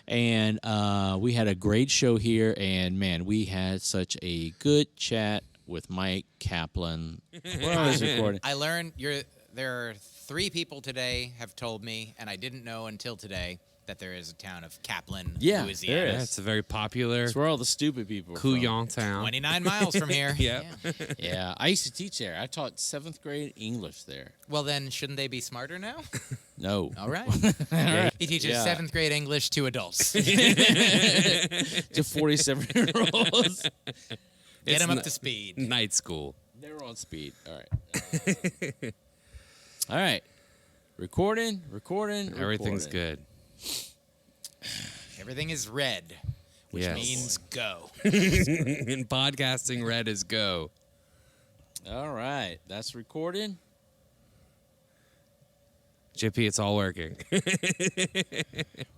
And we had a great show here, and man, we had such a good chat with Myq Kaplan. While I was recording. I learned there are 3 people today have told me, and I didn't know until today, that there is a town of Kaplan, Yeah, Louisiana. there Yeah, it's a very popular That's where all the stupid people are couillon town. 29 miles from here. Yep. Yeah. from. Yeah, I used to teach there. I taught 7th grade English there. Well, then, shouldn't they be smarter now? No. All right. He teaches Yeah. 7th grade English to adults. To 47-year-olds. Get them up to speed. Night school. They were on speed. All right. All right. Recording. Everything's good. Everything is red, which Yes. means go. In podcasting, red is go. All right. That's recording. JP, it's all working.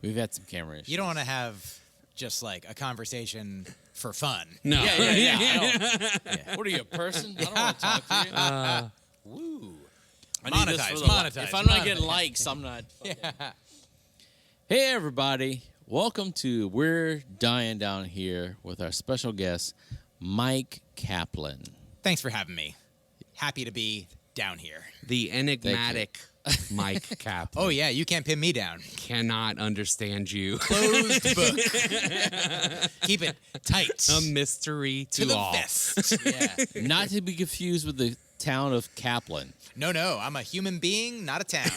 We've had some camera issues. You don't want to have just like a conversation for fun. No. Yeah. What are you, a person? I don't want to talk to you. Woo. I need this for the Monetize. If I'm not getting likes, I'm not. Yeah. Hey, everybody. Welcome to We're Dying Down Here with our special guest, Myq Kaplan. Thanks for having me. Happy to be down here. The enigmatic Myq Kaplan. Oh, yeah, you can't pin me down. Cannot understand you. Closed book. Keep it tight. A mystery to the all. vest. Yeah. Not to be confused with the town of Kaplan. No, I'm a human being, not a town.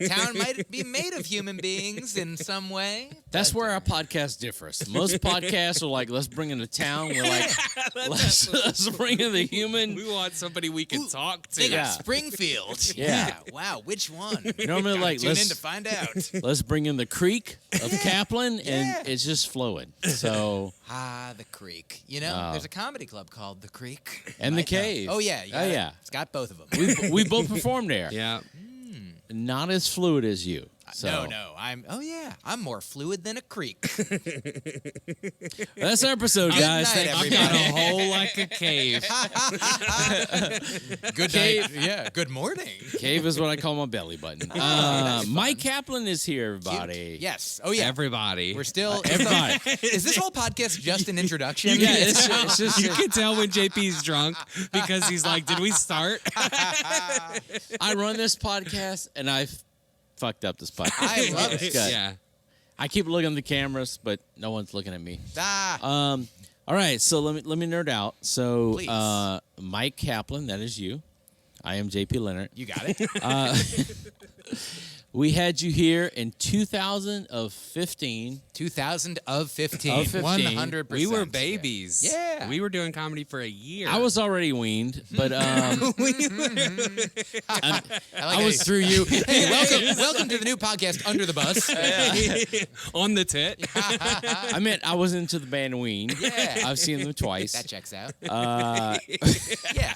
Town might be made of human beings in some way. That's where our podcast differs. Most podcasts are like, let's bring in the town. We're like, let's bring in the human. We want somebody we can talk to. They got Yeah. Springfield. Yeah. Wow, which one? Normally, like, Tune in let's to find out. let's bring in the creek of Kaplan, Yeah. and it's just flowing. So, The Creek. You know, there's a comedy club called The Creek. and the Might know. cave. Oh, yeah. Oh, yeah. It's got both of them. We both performed there. Yeah. Not as fluid as you. So. No. I'm more fluid than a creek. That's our episode, Good guys. night, Thank I've got a hole like a cave. Good Cave. night. Yeah. Good morning. Cave is what I call my belly button. Myq Kaplan is here, everybody. Yes. Oh, yeah. Everybody. We're still. Everybody. Is this whole podcast just an introduction? Yeah, it's just You can tell when JP's drunk because he's like, did we start? I run this podcast, and I've fucked up this podcast. I love it. It's good. Yeah. I keep looking at the cameras, but no one's looking at me. Ah. All right, so let me nerd out. So, Please. Myq Kaplan, that is you. I am JP Leonard. You got it. We had you here in 2015. 2015. Of 15. 100%. We were babies. Yeah. We were doing comedy for a year. I was already weaned, but I was through you. Hey, welcome to the new podcast, Under the Bus. on the tit. I meant I was into the band Ween. Yeah. I've seen them twice. That checks out. Uh, Yeah.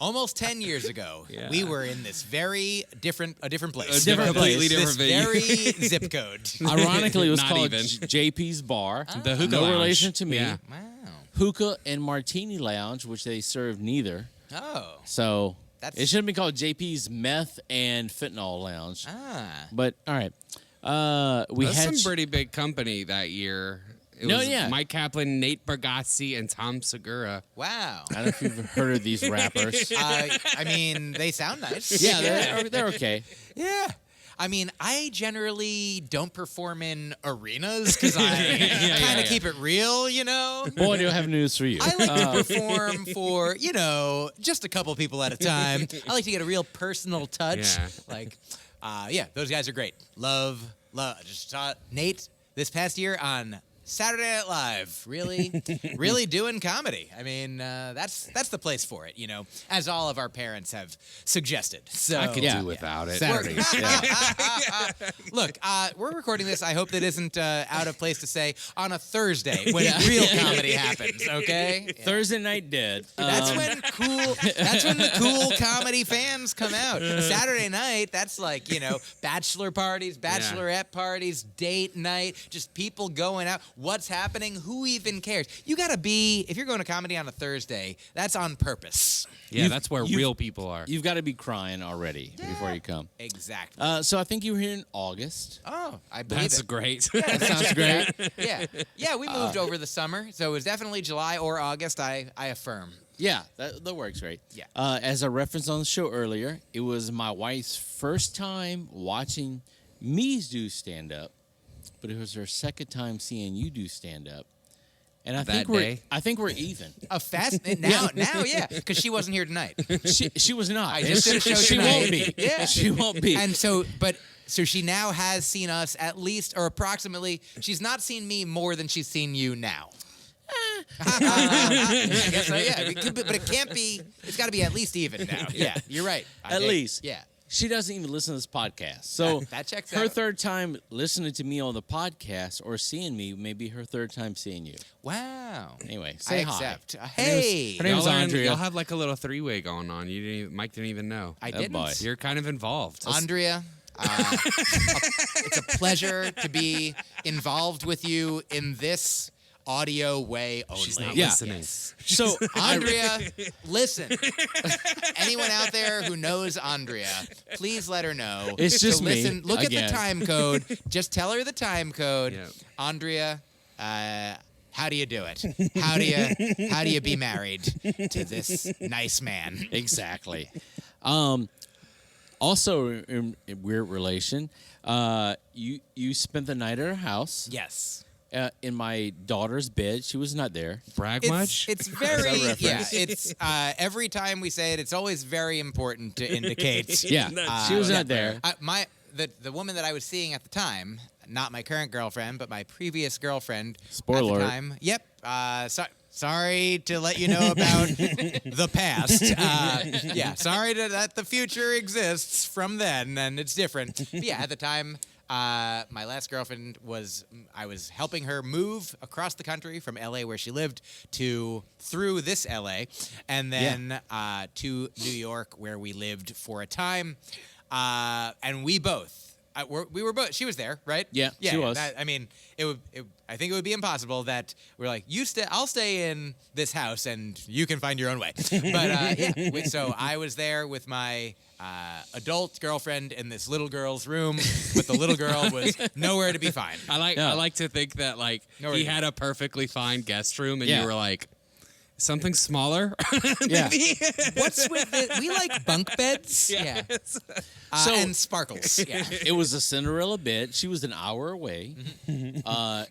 Almost 10 years ago, Yeah. we were in this a different place. A different completely This different venue. very zip code. Ironically, it was Not called even. JP's Bar. The hookah No lounge. relation to me. Yeah. Wow. Hookah and Martini Lounge, which they served neither. Oh. So That's- it should have been called JP's Meth and Fentanyl Lounge. Ah. But all right, we That's had some pretty big company that year. It No, was yeah. Myq Kaplan, Nate Bargatze, and Tom Segura. Wow. I don't know if you've heard of these rappers. I mean, they sound nice. Yeah, they're okay. Yeah. I mean, I generally don't perform in arenas because I kind of keep it real, you know? Boy, do I have news for you. I like to perform for, just a couple people at a time. I like to get a real personal touch. Yeah. Like, those guys are great. Love. I just saw Nate this past year on Saturday Night Live, really doing comedy. I mean, that's the place for it, as all of our parents have suggested. So I could Yeah. do without it. Saturdays. Look, we're recording this. I hope that isn't out of place to say on a Thursday when real comedy happens. Okay, Thursday Night Dead. That's when the cool comedy fans come out. Saturday night, that's like, bachelor parties, bachelorette parties, date night, just people going out. what's happening, who even cares? You got to be, if you're going to comedy on a Thursday, that's on purpose. Yeah, that's where real people are. You've got to be crying already before you come. Exactly. So I think you were here in August. Oh, I believe That's it. great. That sounds great. Yeah, we moved over the summer, so it was definitely July or August, I affirm. Yeah, that works, right? Yeah. As I referenced on the show earlier, it was my wife's first time watching me do stand-up, but it was her second time seeing you do stand-up. And I think we're even. A fast now, yeah, because she wasn't here tonight. She was not. I just did a show she tonight. won't be. Yeah, she won't be. And so she now has seen us at least, or approximately. She's not seen me more than she's seen you now. I guess so. Yeah, but it can't be. It's got to be at least even now. Yeah, you're right. At least. Yeah. She doesn't even listen to this podcast. So that checks her out. third time listening to me on the podcast or seeing me may be her third time seeing you. Wow. Anyway, say I hi. accept. Hey. Her name's Andrea. Y'all have like a little three-way going on. Mike didn't even know. I Oh, didn't. boy. You're kind of involved. Andrea, it's a pleasure to be involved with you in this audio way only. She's not Yeah. listening. So Andrea, listen. Anyone out there who knows Andrea, please let her know. It's just to me, listen. Look at again. the time code. Just tell her the time code. Yeah. Andrea, how do you do it? How do you be married to this nice man? exactly. Also, in weird relation, you spent the night at her house. Yes. In my daughter's bed. She was not there. Brag much? It's very Is that a yeah. reference? It's every time we say it, it's always very important to indicate. Yeah, she was not there. The woman that I was seeing at the time, not my current girlfriend, but my previous girlfriend. Spoiler at the alert. time. Yep. Sorry to let you know about the past. Yeah. Sorry that the future exists from then, and it's different. But yeah. At the time. My last girlfriend I was helping her move across the country from LA where she lived through this LA and then to New York where we lived for a time. And we both, we were both, she was there, right? Yeah, she was. I mean, I think it would be impossible that we're like, I'll stay in this house and you can find your own way. But so I was there with my adult girlfriend in this little girl's room, but the little girl was nowhere to be found. I like to think that like Nowhere he to be had a perfectly fine guest room and Yeah. you were like, something smaller? Yeah. What's with it? We like bunk beds. Yeah. And sparkles. Yeah. It was a Cinderella bed. She was an hour away. And I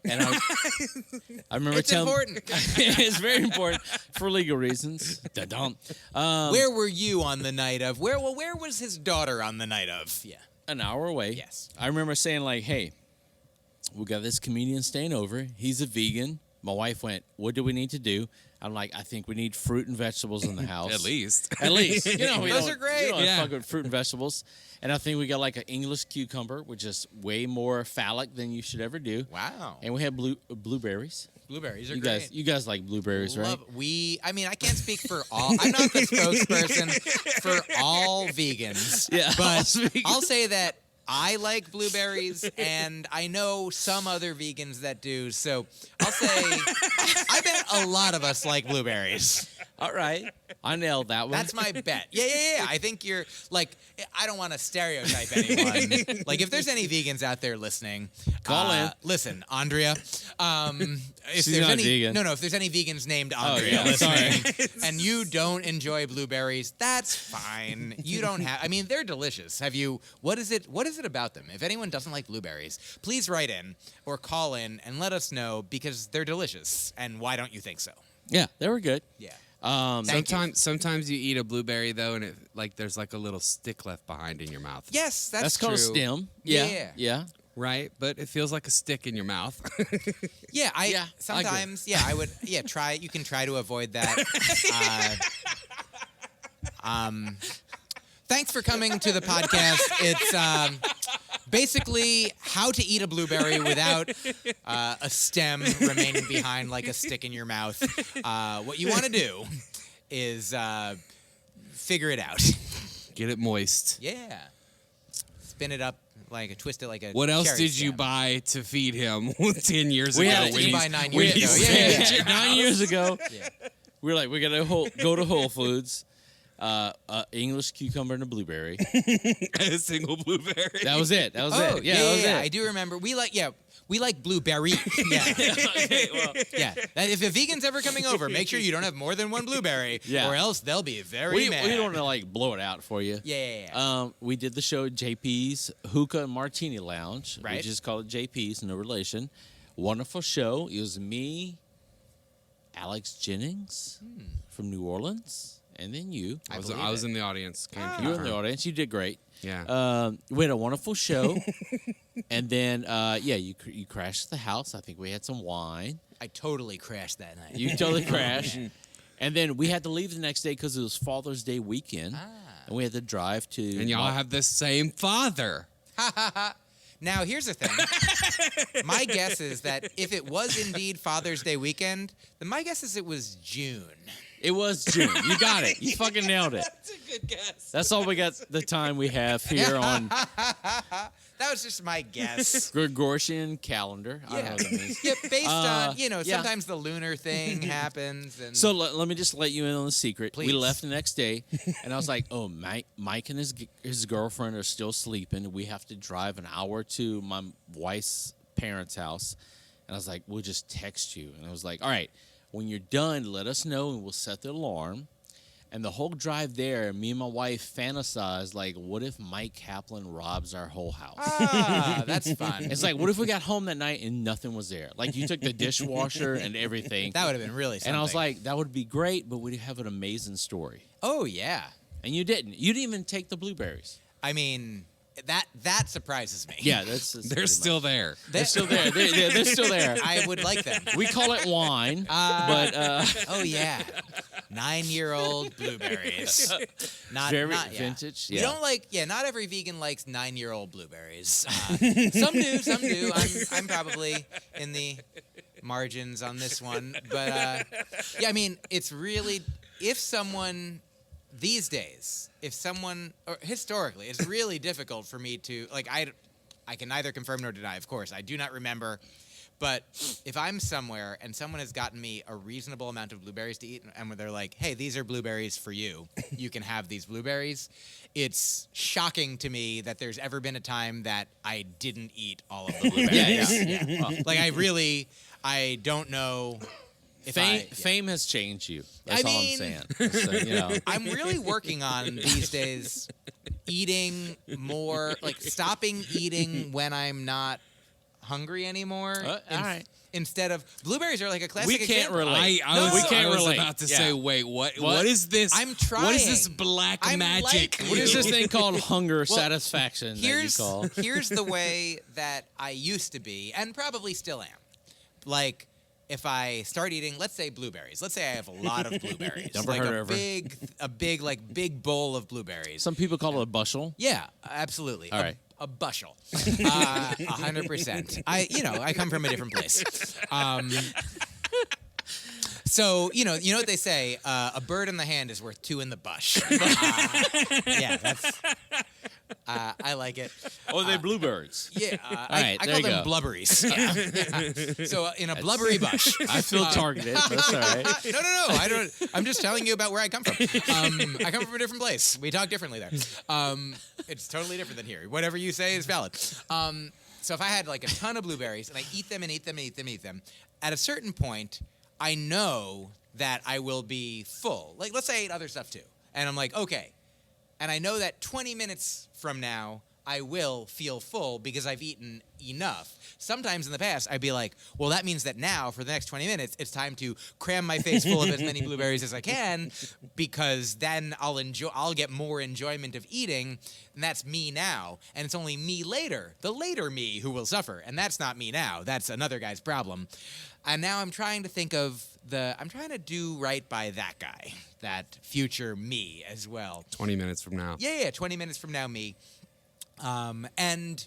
remember It's telling important. it's very important for legal reasons. Da-dum. Where were you on the night of? Where was his daughter on the night of? Yeah. An hour away. Yes. I remember saying like, "Hey, we got this comedian staying over. He's a vegan." My wife went, "What do we need to do?" I'm like, "I think we need fruit and vegetables in the house." At least. At least. You know, we Those don't- are great. You don't Yeah. fuck with fruit and vegetables. And I think we got like an English cucumber, which is way more phallic than you should ever do. Wow. And we had blueberries. Blueberries are You great. guys like blueberries, right? I mean, I can't speak for all. I'm not the spokesperson for all vegans. Yeah, But all vegans. I'll say that I like blueberries, and I know some other vegans that do. So I'll say, I bet a lot of us like blueberries. All right. I nailed that one. That's my bet. Yeah. I think you're like, I don't want to stereotype anyone. Like, if there's any vegans out there listening, Call in. Listen, Andrea. If She's there's not any, vegan. No, if there's any vegans named Andrea yeah, listening, and you don't enjoy blueberries, that's fine. You don't have. I mean, they're delicious. Have you? What is it about them? If anyone doesn't like blueberries, please write in or call in and let us know because they're delicious. And why don't you think so? Yeah, they were good. Yeah. Thank you. Sometimes you eat a blueberry though, and there's like a little stick left behind in your mouth. Yes, That's true. called a stem. Yeah. Yeah. Right, but it feels like a stick in your mouth. Yeah, I agree. sometimes. I would. Yeah, try. You can try to avoid that. Thanks for coming to the podcast. It's basically how to eat a blueberry without a stem remaining behind like a stick in your mouth. What you want to do is figure it out. Get it moist. Yeah. spin it up twist it like a. What else cherry did you stem. buy to feed him 10 years We ago? had to when buy he's- 9 when years he's ago. Yeah, at your 9 house? years ago, Yeah. we were like, we gotta go to Whole Foods, English cucumber and a blueberry. A single blueberry. That was it. That was Oh it. Yeah, that was it. I do remember. We like blueberry. Yeah. Okay, well, Yeah. If a vegan's ever coming over, make sure you don't have more than one blueberry, Yeah. or else they'll be very we mad. don't want to like blow it out for you. Yeah. We did the show at JP's Hookah and Martini Lounge. We Right. just called it JP's, no relation. Wonderful show. It was me, Alex Jennings from New Orleans, and then you. I was in the audience. Can You were in confirm. the audience. You did great. Yeah. We had a wonderful show. And then, you crashed the house. I think we had some wine. I totally crashed that night. You totally crashed. And then we had to leave the next day because it was Father's Day weekend. And we had to drive to... And y'all have the same father. Now, here's the thing. My guess is that if it was indeed Father's Day weekend, then my guess is it was June. It was June. You got it. You fucking nailed it. That's a good guess. That's all we got the time we have here on That was just my guess. Gregorian calendar. I don't know what that means. Yeah, based on, yeah. sometimes the lunar thing happens. And So let me just let you in on the secret. We Please. left the next day, and I was like, "Oh, Mike and his girlfriend are still sleeping. We have to drive an hour to my wife's parents' house." And I was like, "We'll just text you." And I was like, "All right, when you're done, let us know, and we'll set the alarm." And the whole drive there, me and my wife fantasized, like, what if Myq Kaplan robs our whole house? that's fun. It's like, what if we got home that night and nothing was there? Like, you took the dishwasher and everything. That would have been really something. And I was like, that would be great, but we'd have an amazing story. oh, yeah. And you didn't. You didn't even take the blueberries. I mean, that surprises me. Yeah, that's They're still there. They're still there. They're still there. I would like them. We call it wine, but Oh, yeah. 9-year-old blueberries. very not, yeah. vintage. We Yeah. don't like, not every vegan likes 9-year-old blueberries. Some do. I'm probably in the margins on this one. But, I mean, it's really, if someone, these days, or historically, it's really difficult for me to, I can neither confirm nor deny, of course. I do not remember. But if I'm somewhere and someone has gotten me a reasonable amount of blueberries to eat, and they're like, hey, these are blueberries for you. You can have these blueberries. It's shocking to me that there's ever been a time that I didn't eat all of the blueberries. Yeah. I don't know if Fame has changed you. That's all I'm saying. So, I'm really working on these days eating more, stopping eating when I'm not hungry anymore. All right. Instead of blueberries are like a classic We can't example. relate. I was relate. about to Yeah. say, wait, what is this? I'm What is this trying. black I'm magic? like What is this thing called hunger Well, satisfaction that you call? Here's the way that I used to be, and probably still am. Like, if I start eating, let's say blueberries. Let's say I have a lot of blueberries. Never like heard of her. a big bowl of blueberries. Some people call it a bushel. Yeah, absolutely. All right. A bushel. 100%. I come from a different place. So, you know what they say, a bird in the hand is worth 2 in the bush. Yeah, that's, I like it. Oh, they're bluebirds. Yeah, right, I there call you them go. blubberies. Yeah. So in a blubbery bush. I feel targeted. That's all right. No. I'm just telling you about where I come from. I come from a different place. We talk differently there. It's totally different than here. Whatever you say is valid. So if I had like a ton of blueberries and I eat them, at a certain point, I know that I will be full. Like, let's say I ate other stuff too. And I'm like, okay. And I know that 20 minutes from now, I will feel full because I've eaten enough. Sometimes in the past, I'd be like, well, that means that now, for the next 20 minutes, it's time to cram my face full of as many blueberries as I can, because then I'll get more enjoyment of eating, and that's me now. And it's only me later, the later me, who will suffer. And that's not me now. That's another guy's problem. And now I'm trying to I'm trying to do right by that guy, that future me as well. 20 minutes from now. Yeah, 20 minutes from now, me. And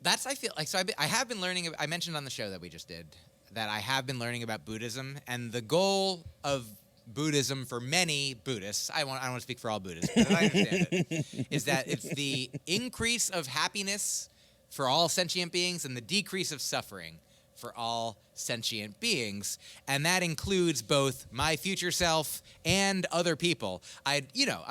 that's, I feel like, so I have been learning, I mentioned on the show that we just did that I have been learning about Buddhism, and the goal of Buddhism for many Buddhists, I don't want to speak for all Buddhists, but I understand it, is that it's the increase of happiness for all sentient beings and the decrease of suffering for all sentient beings, and that includes both my future self and other people. I'm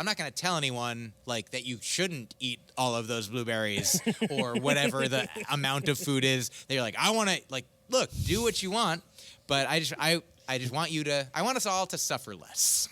not going to tell anyone like that you shouldn't eat all of those blueberries or whatever the amount of food is. They're like, I want to look, do what you want, but I just want you to. I want us all to suffer less.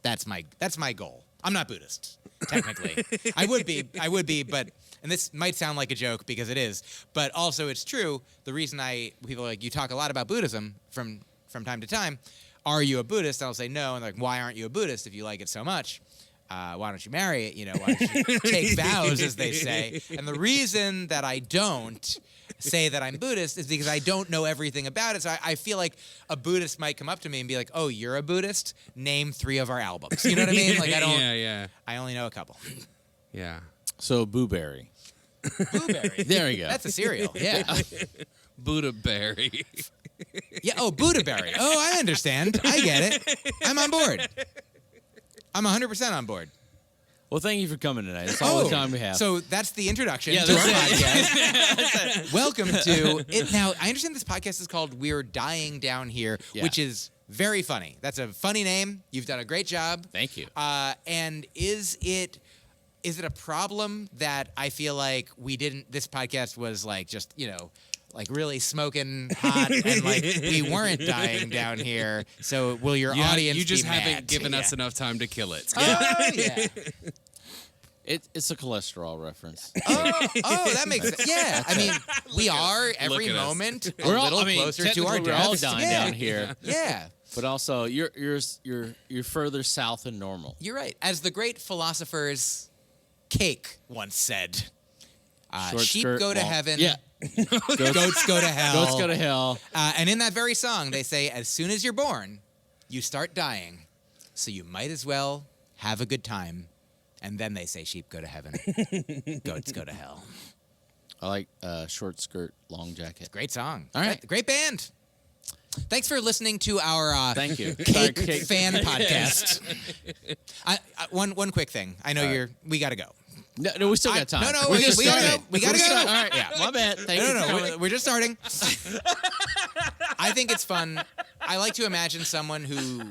That's my goal. I'm not Buddhist, technically. I would be, but. And this might sound like a joke because it is, but also it's true. The reason people are like, you talk a lot about Buddhism from time to time. Are you a Buddhist? I'll say no. And they're like, why aren't you a Buddhist if you like it so much? Why don't you marry it? Why don't you take vows, as they say? And the reason that I don't say that I'm Buddhist is because I don't know everything about it. So I feel like a Buddhist might come up to me and be like, oh, you're a Buddhist? Name 3 of our albums. You know what I mean? Like I don't. Yeah. I only know a couple. Yeah. So Blueberry. Blueberry. There you go. That's a cereal. Yeah. Buddha berry. Yeah. Oh, Buddha berry. Oh, I understand. I get it. I'm on board. I'm 100% on board. Well, thank you for coming tonight. That's all the time we have. So that's the introduction to our that's podcast. Welcome to it. Now, I understand this podcast is called We're Dying Down Here, which is very funny. That's a funny name. You've done a great job. Thank you. And is it a problem that I feel like this podcast was like just, like really smoking hot and like we weren't dying down here. So will your audience you just be haven't mad? given us enough time to kill it. Oh, yeah. It's a cholesterol reference. Oh, that makes sense. Yeah, I mean, we are every at us. moment a little closer to our We're all deaths. dying down here. Yeah. But also, you're further south than normal. You're right. As the great philosophers Cake once said, Short sheep skirt, go to long- heaven, Yeah. goats go to hell. Goats go to hell. And in that very song, they say, as soon as you're born, you start dying. So you might as well have a good time. And then they say sheep go to heaven, goats go to hell. I like short skirt, long jacket. Great song. All right. Great band. Thanks for listening to our Thank you. Cake fan podcast. One quick thing. I know we got to go. No, we still got time. No, We're we just gotta starting. go. We gotta We're go. starting. All right, yeah, my bad. Thank you. No, we're just starting. I think it's fun. I like to imagine someone who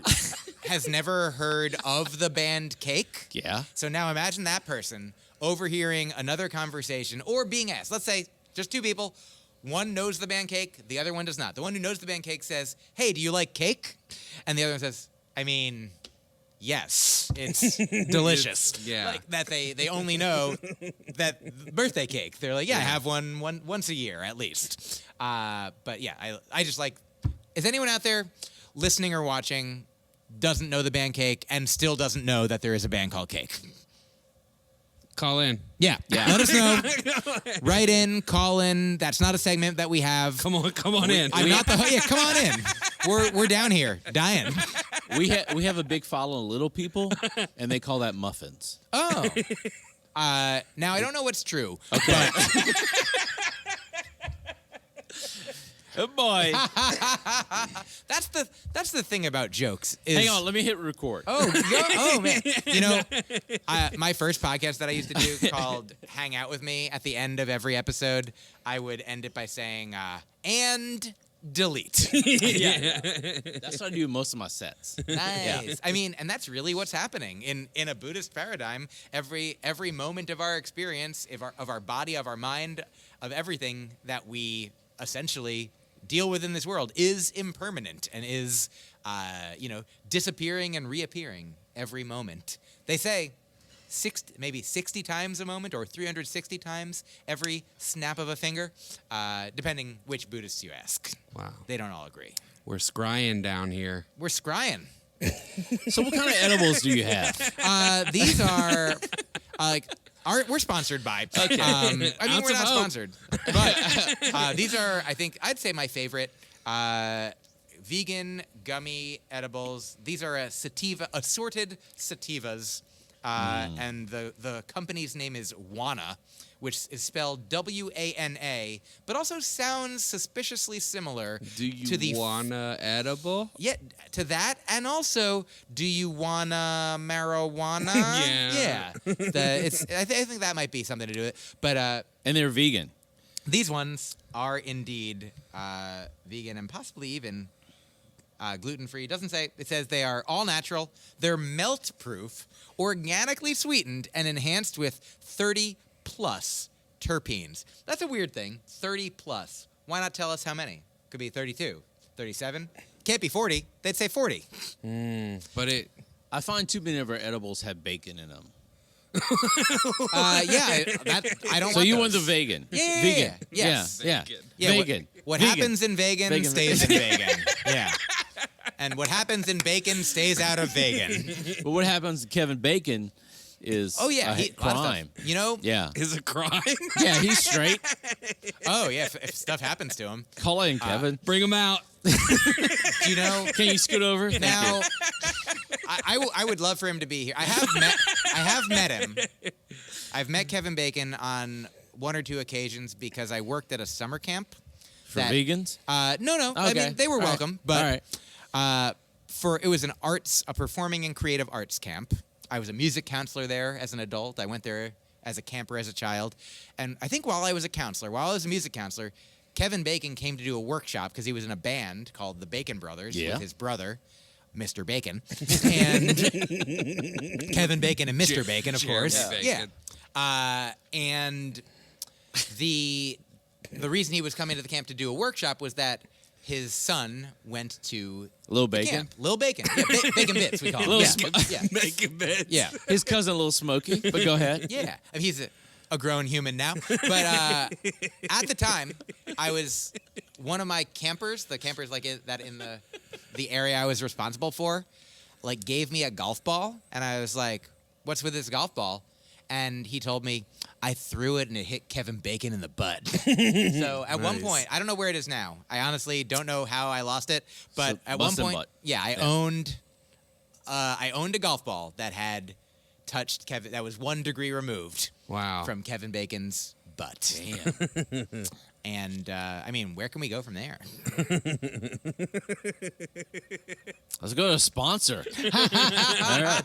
has never heard of the band Cake. Yeah. So now imagine that person overhearing another conversation or being asked. Let's say just 2 people. One knows the band Cake. The other one does not. The one who knows the band Cake says, "Hey, do you like cake?" And the other one says, "I mean, yes, it's delicious." Yeah. Like that they only know that birthday cake. They're like, yeah, I have one once a year at least. But yeah, I just like, is anyone out there listening or watching doesn't know the band Cake and still doesn't know that there is a band called Cake? Call in. Yeah. Let us know. Write in, call in. That's not a segment that we have. Come on in. I'm not the come on in. We're down here dying. We have a big following of little people, and they call that muffins. Oh. Now I don't know what's true. Okay. Oh boy. That's the thing about jokes. Is, Hang on, let me hit record. Oh man. You know, my first podcast that I used to do called Hang Out With Me, at the end of every episode, I would end it by saying, and delete. Yeah. That's what I do in most of my sets. Nice. Yeah. I mean, and that's really what's happening in a Buddhist paradigm. Every moment of our experience, of our body, of our mind, of everything that we essentially deal with in this world is impermanent and is, disappearing and reappearing every moment. They say 60 times a moment or 360 times every snap of a finger, depending which Buddhists you ask. Wow. They don't all agree. We're scrying down here. We're scrying. So what kind of edibles do you have? These are we're sponsored by. Okay. I mean, Ounce we're of not hope. sponsored, but these are, I'd say my favorite vegan gummy edibles. These are assorted sativas. and the company's name is Wana, which is spelled W-A-N-A, but also sounds suspiciously similar Do you to the wanna edible? Yeah, to that, and also, do you wanna marijuana? Yeah. I think that might be something to do with it. But And they're vegan. these ones are indeed vegan and possibly even gluten-free. It doesn't say. It says they are all natural. They're melt-proof, organically sweetened, and enhanced with 30+ terpenes. That's a weird thing. 30+. Why not tell us how many? Could be 32, 37. Can't be 40. They'd say 40. But it. I find too many of our edibles have bacon in them. I don't. So want you those. want the vegan? Yeah, Vegan. yes. Yeah. Vegan. Yeah, Vegan. What Vegan. happens in vegan, Vegan. stays in vegan. Yeah. And what happens in bacon stays out of vegan. But what happens to Kevin Bacon is Oh yeah, a a lot of crime. stuff. You know? Yeah. Is a crime. Yeah, he's straight. Oh yeah. If stuff happens to him, Call in, Kevin. Bring them out. do you know? Can you scoot over? Thank Now, you. I would love for him to be here. I have met him. I've met Kevin Bacon on one or two occasions because I worked at a summer camp. For vegans? No. I Okay. mean, they were All right. welcome, but All right. it was a performing and creative arts camp. I was a music counselor there as an adult. I went there as a camper as a child, and I think while I was a music counselor, Kevin Bacon came to do a workshop because he was in a band called the Bacon Brothers with his brother, Mr. Bacon, and Kevin Bacon and Mr. Bacon, of Jeremy course. Bacon. Yeah. And the reason he was coming to the camp to do a workshop was that his son went to Lil the Bacon? camp. Lil Bacon. Yeah, Bacon Bits, we call him. Lil Yeah. Sm- Yeah. Making bits. Yeah. His cousin, Little Smokey. But go ahead. Yeah. I mean, he's a grown human now. But at the time, I was one of my campers, the campers like that in the area I was responsible for, like gave me a golf ball. And I was like, what's with this golf ball? And he told me, I threw it and it hit Kevin Bacon in the butt. So at one Nice. point, I don't know where it is now. I honestly don't know how I lost it. But So at one busted point, butt. yeah, I owned a golf ball that had touched Kevin, that was 1 degree removed Wow. from Kevin Bacon's butt. Damn. And I mean, where can we go from there? Let's go to a sponsor. All right.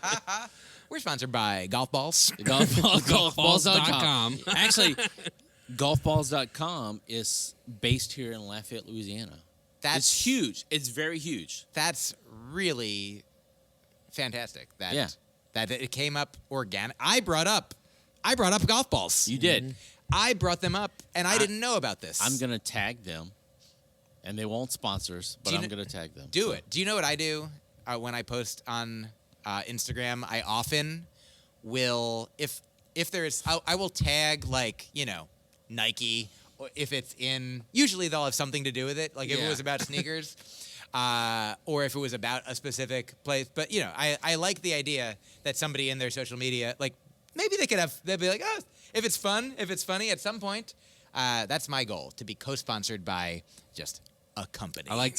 We're sponsored by Golf Balls. Golfballs.com. Actually, golfballs.com is based here in Lafayette, Louisiana. It's huge. It's very huge. That's really fantastic. Yeah. That it came up organic. I brought up golf balls. You did. I brought them up, and I didn't know about this. I'm going to tag them, and they won't sponsor us, but Do you I'm kn- going to tag them. Do it. Do you know what I do when I post on Instagram? I often will, if there's, I will tag like, Nike, or if it's in, usually they'll have something to do with it. Like if it Yeah. was about sneakers, or if it was about a specific place. But, I like the idea that somebody in their social media, like maybe they'll be like, oh, if it's funny at some point, that's my goal, to be co-sponsored by just a company. I like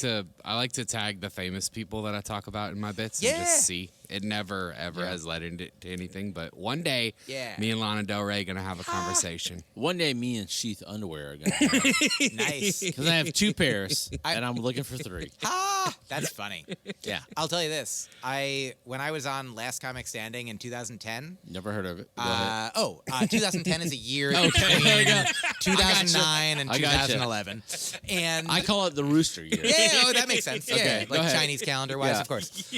to tag the famous people that I talk about in my bits and Yeah. just see. It never ever has led into anything, but one day, Yeah. me and Lana Del Rey gonna have a conversation. One day, me and Sheath Underwear are going to Nice. because I have 2 pairs, and I'm looking for 3. That's funny. Yeah. I'll tell you this. When I was on Last Comic Standing in 2010, Never heard of it. Go ahead. 2010 is a year Okay, there you between go. 2009 and I gotcha. 2011. And I call it the rooster year. yeah, that makes sense. Yeah, Okay, go like ahead. Chinese calendar wise, Yeah. of course.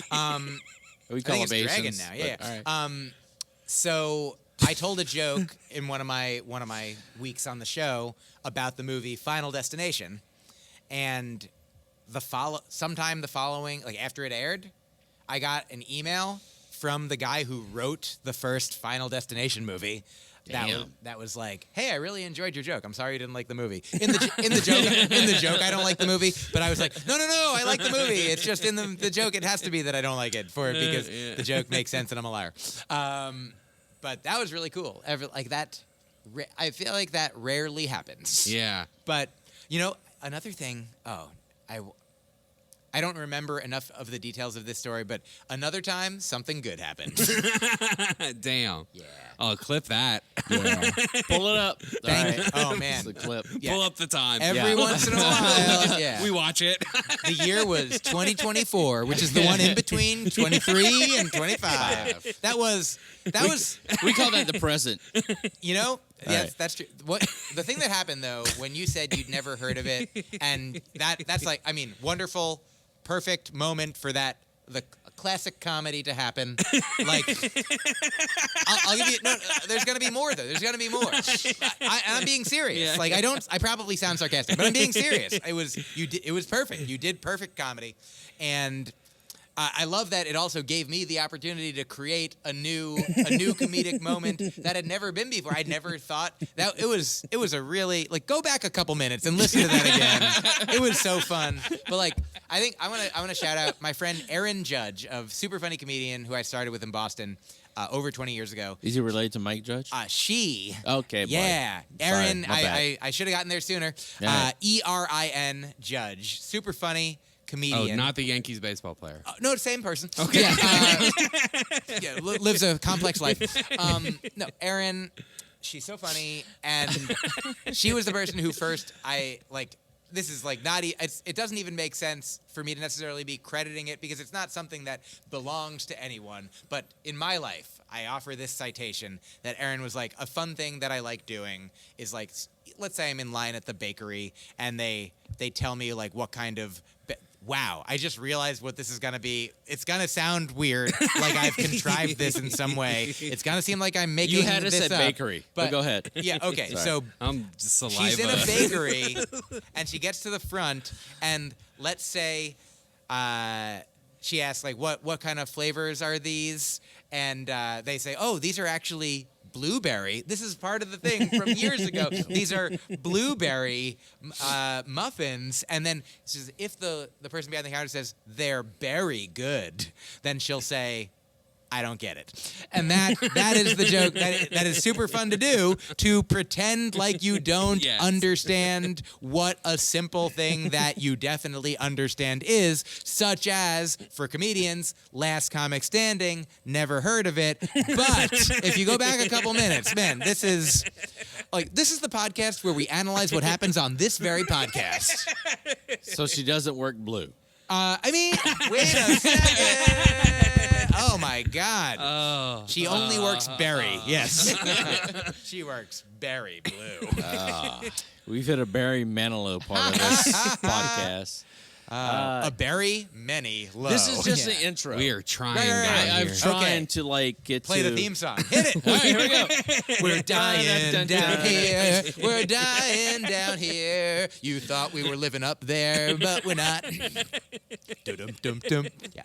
We I call think it it's Dragon Asians, now. but- Yeah. All right. So I told a joke in one of my weeks on the show about the movie Final Destination, and sometime the following, like after it aired, I got an email from the guy who wrote the first Final Destination movie. Damn. That was like, hey, I really enjoyed your joke. I'm sorry you didn't like the movie. In the joke, I don't like the movie. But I was like, no, I like the movie. It's just in the joke, it has to be that I don't like it because the joke makes sense and I'm a liar. But that was really cool. I feel like that rarely happens. Yeah. But another thing. Oh, I I don't remember enough of the details of this story, but another time, something good happened. Damn. Yeah. Oh, clip that. Yeah. Pull it up. All right. Oh, man. It's the clip. Yeah. Pull up the time. Every once in a while. Yeah. We watch it. The year was 2024, which is the one in between 23 and 25. That was. We call that the present. You know, yes, right. that's true. What the thing that happened though, when you said you'd never heard of it, and that's like, I mean, wonderful, perfect moment for that, the classic comedy to happen. Like, I'll give you. No, there's gonna be more though. There's gonna be more. I'm being serious. Yeah. Like, I probably sound sarcastic, but I'm being serious. It was perfect. You did perfect comedy, and. I love that it also gave me the opportunity to create a new comedic moment that had never been before. I'd never thought that it was a really, like, go back a couple minutes and listen to that again. It was so fun. But like, I think I want to shout out my friend Aaron Judge, of super funny comedian who I started with in Boston over 20 years ago. Is he related to Mike Judge? She. Okay. Yeah. Sorry, Aaron, my bad. I should have gotten there sooner. Right. ERIN Judge. Super funny comedian. Oh, not the Yankees baseball player. No, same person. Okay. Yeah, lives a complex life. No, Erin, she's so funny, and she was the person who first this is like not. It doesn't even make sense for me to necessarily be crediting it because it's not something that belongs to anyone. But in my life, I offer this citation that Erin was like, a fun thing that I like doing is like, let's say I'm in line at the bakery and they tell me like what kind of. Wow, I just realized what this is going to be. It's going to sound weird, like I've contrived this in some way. It's going to seem like I'm making this up. You had us at bakery, but go ahead. Yeah, okay. Sorry. So I'm saliva. she's in a bakery, and she gets to the front, and let's say she asks, like, what kind of flavors are these? And they say, oh, these are actually blueberry. This is part of the thing from years ago. These are blueberry muffins. And then she says, if the person behind the counter says, they're very good, then she'll say, I don't get it. And that is the joke. That is super fun to do, to pretend like you don't Yes. understand what a simple thing that you definitely understand is, such as, for comedians, Last Comic Standing, never heard of it. But if you go back a couple minutes, man, this is the podcast where we analyze what happens on this very podcast. So she doesn't work blue. I mean, wait a second. Oh my God. Oh. She only works berry. Yes. She works berry blue. We've hit a Barry Manilow part of this podcast. A berry, many low. This is just Yeah. the intro. We are trying Right, right, down right. I'm here. trying to like get Play to the theme song. Hit it. All right, here we go. We're dying Dun, dun, down dun. here. We're dying down here. You thought we were living up there, but we're not. Dum-dum-dum-dum. Yeah.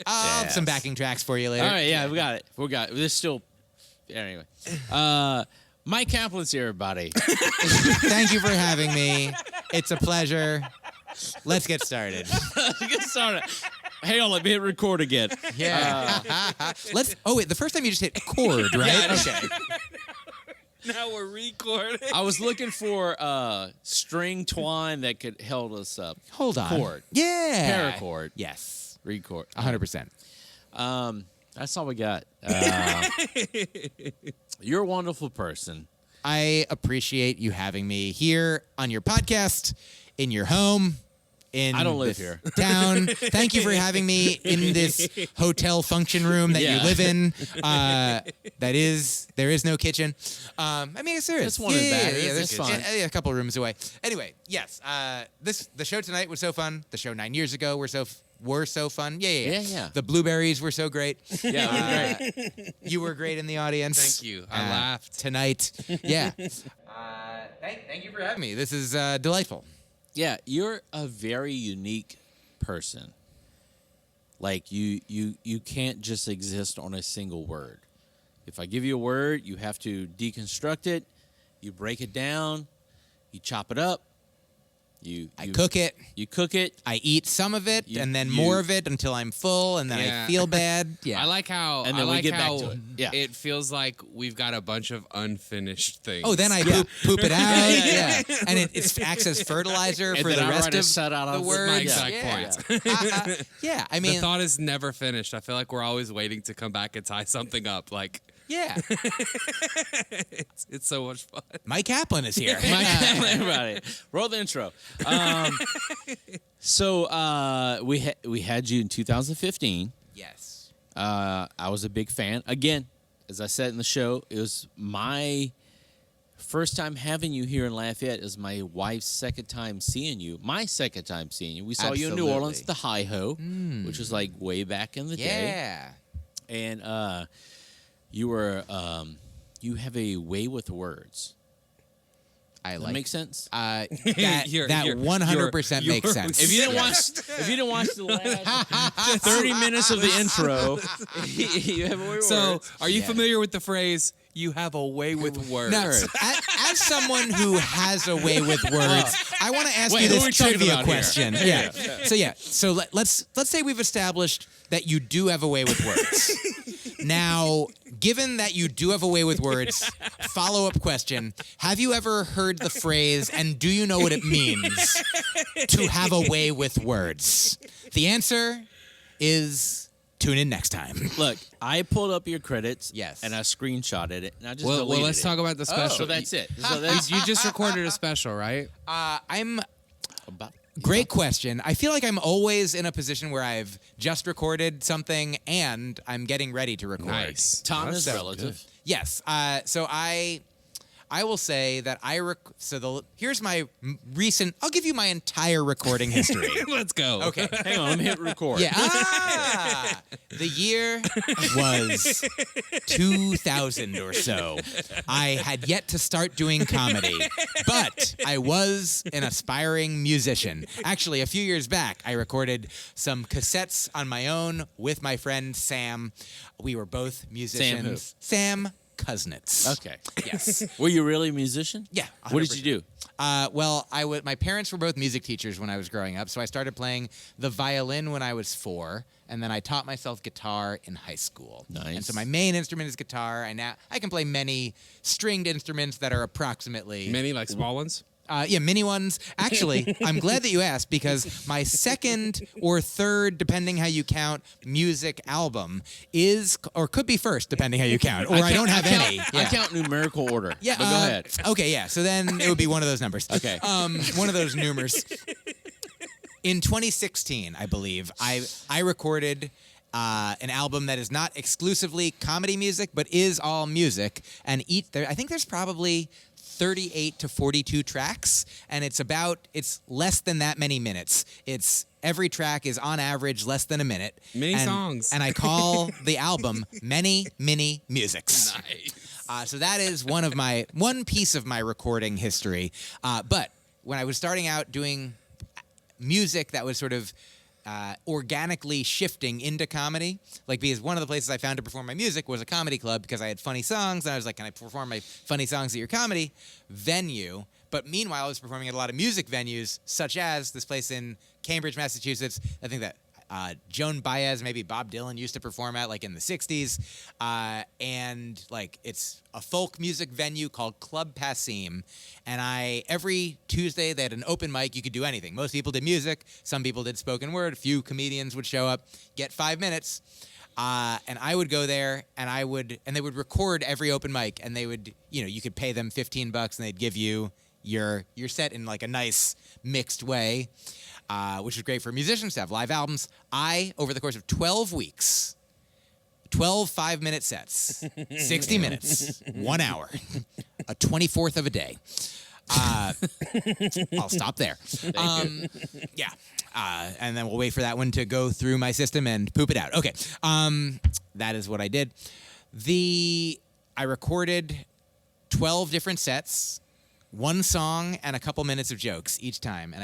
I'll have some Yes. backing tracks for you later. All right, yeah, we got it. This still. Anyway, Myq Kaplan's here, everybody. Thank you for having me. It's a pleasure. Let's get started. Get started. Hey, let me hit record again. Yeah. Let's. Oh wait, the first time you just hit chord, right? Okay. Now we're recording. I was looking for string twine that could hold us up. Hold on. Chord. Yeah. Paracord. Yes. Record. 100%. That's all we got. You're a wonderful person. I appreciate you having me here on your podcast, in your home, in I don't live this here. town. Thank you for having me in this hotel function room that Yeah. you live in. There is no kitchen. I mean, it's serious. That's one of the bad. Yeah, It's there's fine. a couple rooms away. Anyway, yes. The show tonight was so fun. The show 9 years ago were so fun. Yeah. The blueberries were so great. Yeah, it was great. You were great in the audience. Thank you. I laughed. Tonight. Yeah. Thank you for having me. This is delightful. Yeah, you're a very unique person. Like you can't just exist on a single word. If I give you a word, you have to deconstruct it, you break it down, you chop it up, I cook it. You cook it. I eat some of it, and then more of it until I'm full, and then I feel bad. Yeah, I like how. And then I like we get how back to it. Yeah. It feels like we've got a bunch of unfinished things. Oh, then I poop it out. Yeah. And it acts as fertilizer And for then the I rest write a of set out the of words. my exact Yeah. point. Yeah, I The mean, thought is never finished. I feel like we're always waiting to come back and tie something up. Like yeah. it's so much fun. Myq Kaplan is here. Everybody, roll the intro. So we had you in 2015. Yes. I was a big fan. Again, as I said in the show, it was my first time having you here in Lafayette. It was my wife's second time seeing you. My second time seeing you. We saw you in New Orleans, the Hi-Ho, which was like way back in the day. Yeah. And you were you have a way with words. Does that make sense? That 100% makes sense. If you didn't watch the last 30 minutes of the intro, you have a way with So, words. are you familiar with the phrase "you have a way with words"? Now, as someone who has a way with words, I want to ask Wait, you who this are we talking trivia about here? question. Yeah. So let's say we've established that you do have a way with words. Now, given that you do have a way with words, follow-up question, have you ever heard the phrase, and do you know what it means to have a way with words? The answer is tune in next time. Look, I pulled up your credits. Yes. And I screenshotted it. And I just Well, deleted let's it. talk about the special. So that's it. You just recorded a special, right? I'm about Great question. I feel like I'm always in a position where I've just recorded something and I'm getting ready to record. Nice. Tom is That's relative. Yes. So I will say that here's my recent. I'll give you my entire recording history. Let's go. Okay. Hang on, let me hit record. Yeah. The year was 2000 or so. I had yet to start doing comedy, but I was an aspiring musician. Actually, a few years back, I recorded some cassettes on my own with my friend Sam. We were both musicians. Sam Kuznets. Okay. Yes. Were you really a musician? Yeah. What did you do? Well, my parents were both music teachers when I was growing up, so I started playing the violin when I was 4, and then I taught myself guitar in high school. Nice. And so my main instrument is guitar. I can play many stringed instruments that are approximately Many like small ones. Mini ones. Actually, I'm glad that you asked because my second or third, depending how you count, music album is, or could be first, depending how you count, or I don't have any. I count numerical order. Yeah, but go ahead. Okay, yeah. So then it would be one of those numbers. Okay. One of those numbers. In 2016, I believe, I recorded an album that is not exclusively comedy music, but is all music. And I think there's probably 38 to 42 tracks, and it's less than that many minutes. Every track is on average less than a minute. Many songs. And I call the album Many Mini Musics. Nice. So that is one piece of my recording history. But when I was starting out doing music that was sort of organically shifting into comedy, because one of the places I found to perform my music was a comedy club because I had funny songs, and I was like, can I perform my funny songs at your comedy venue? But meanwhile, I was performing at a lot of music venues, such as this place in Cambridge, Massachusetts. I think that Joan Baez, maybe Bob Dylan used to perform at, in the 60s. And, it's a folk music venue called Club Passim. And every Tuesday, they had an open mic. You could do anything. Most people did music. Some people did spoken word. A few comedians would show up, get 5 minutes. And I would go there, and they would record every open mic. And they would, you could pay them $15, and they'd give you your set in, a nice mixed way. Which is great for musicians to have live albums. Over the course of 12 weeks, 12 5-minute sets, 60 minutes, 1 hour, a 24th of a day. I'll stop there. Yeah. And then we'll wait for that one to go through my system and poop it out. Okay. That is what I did. I recorded 12 different sets, one song and a couple minutes of jokes each time. And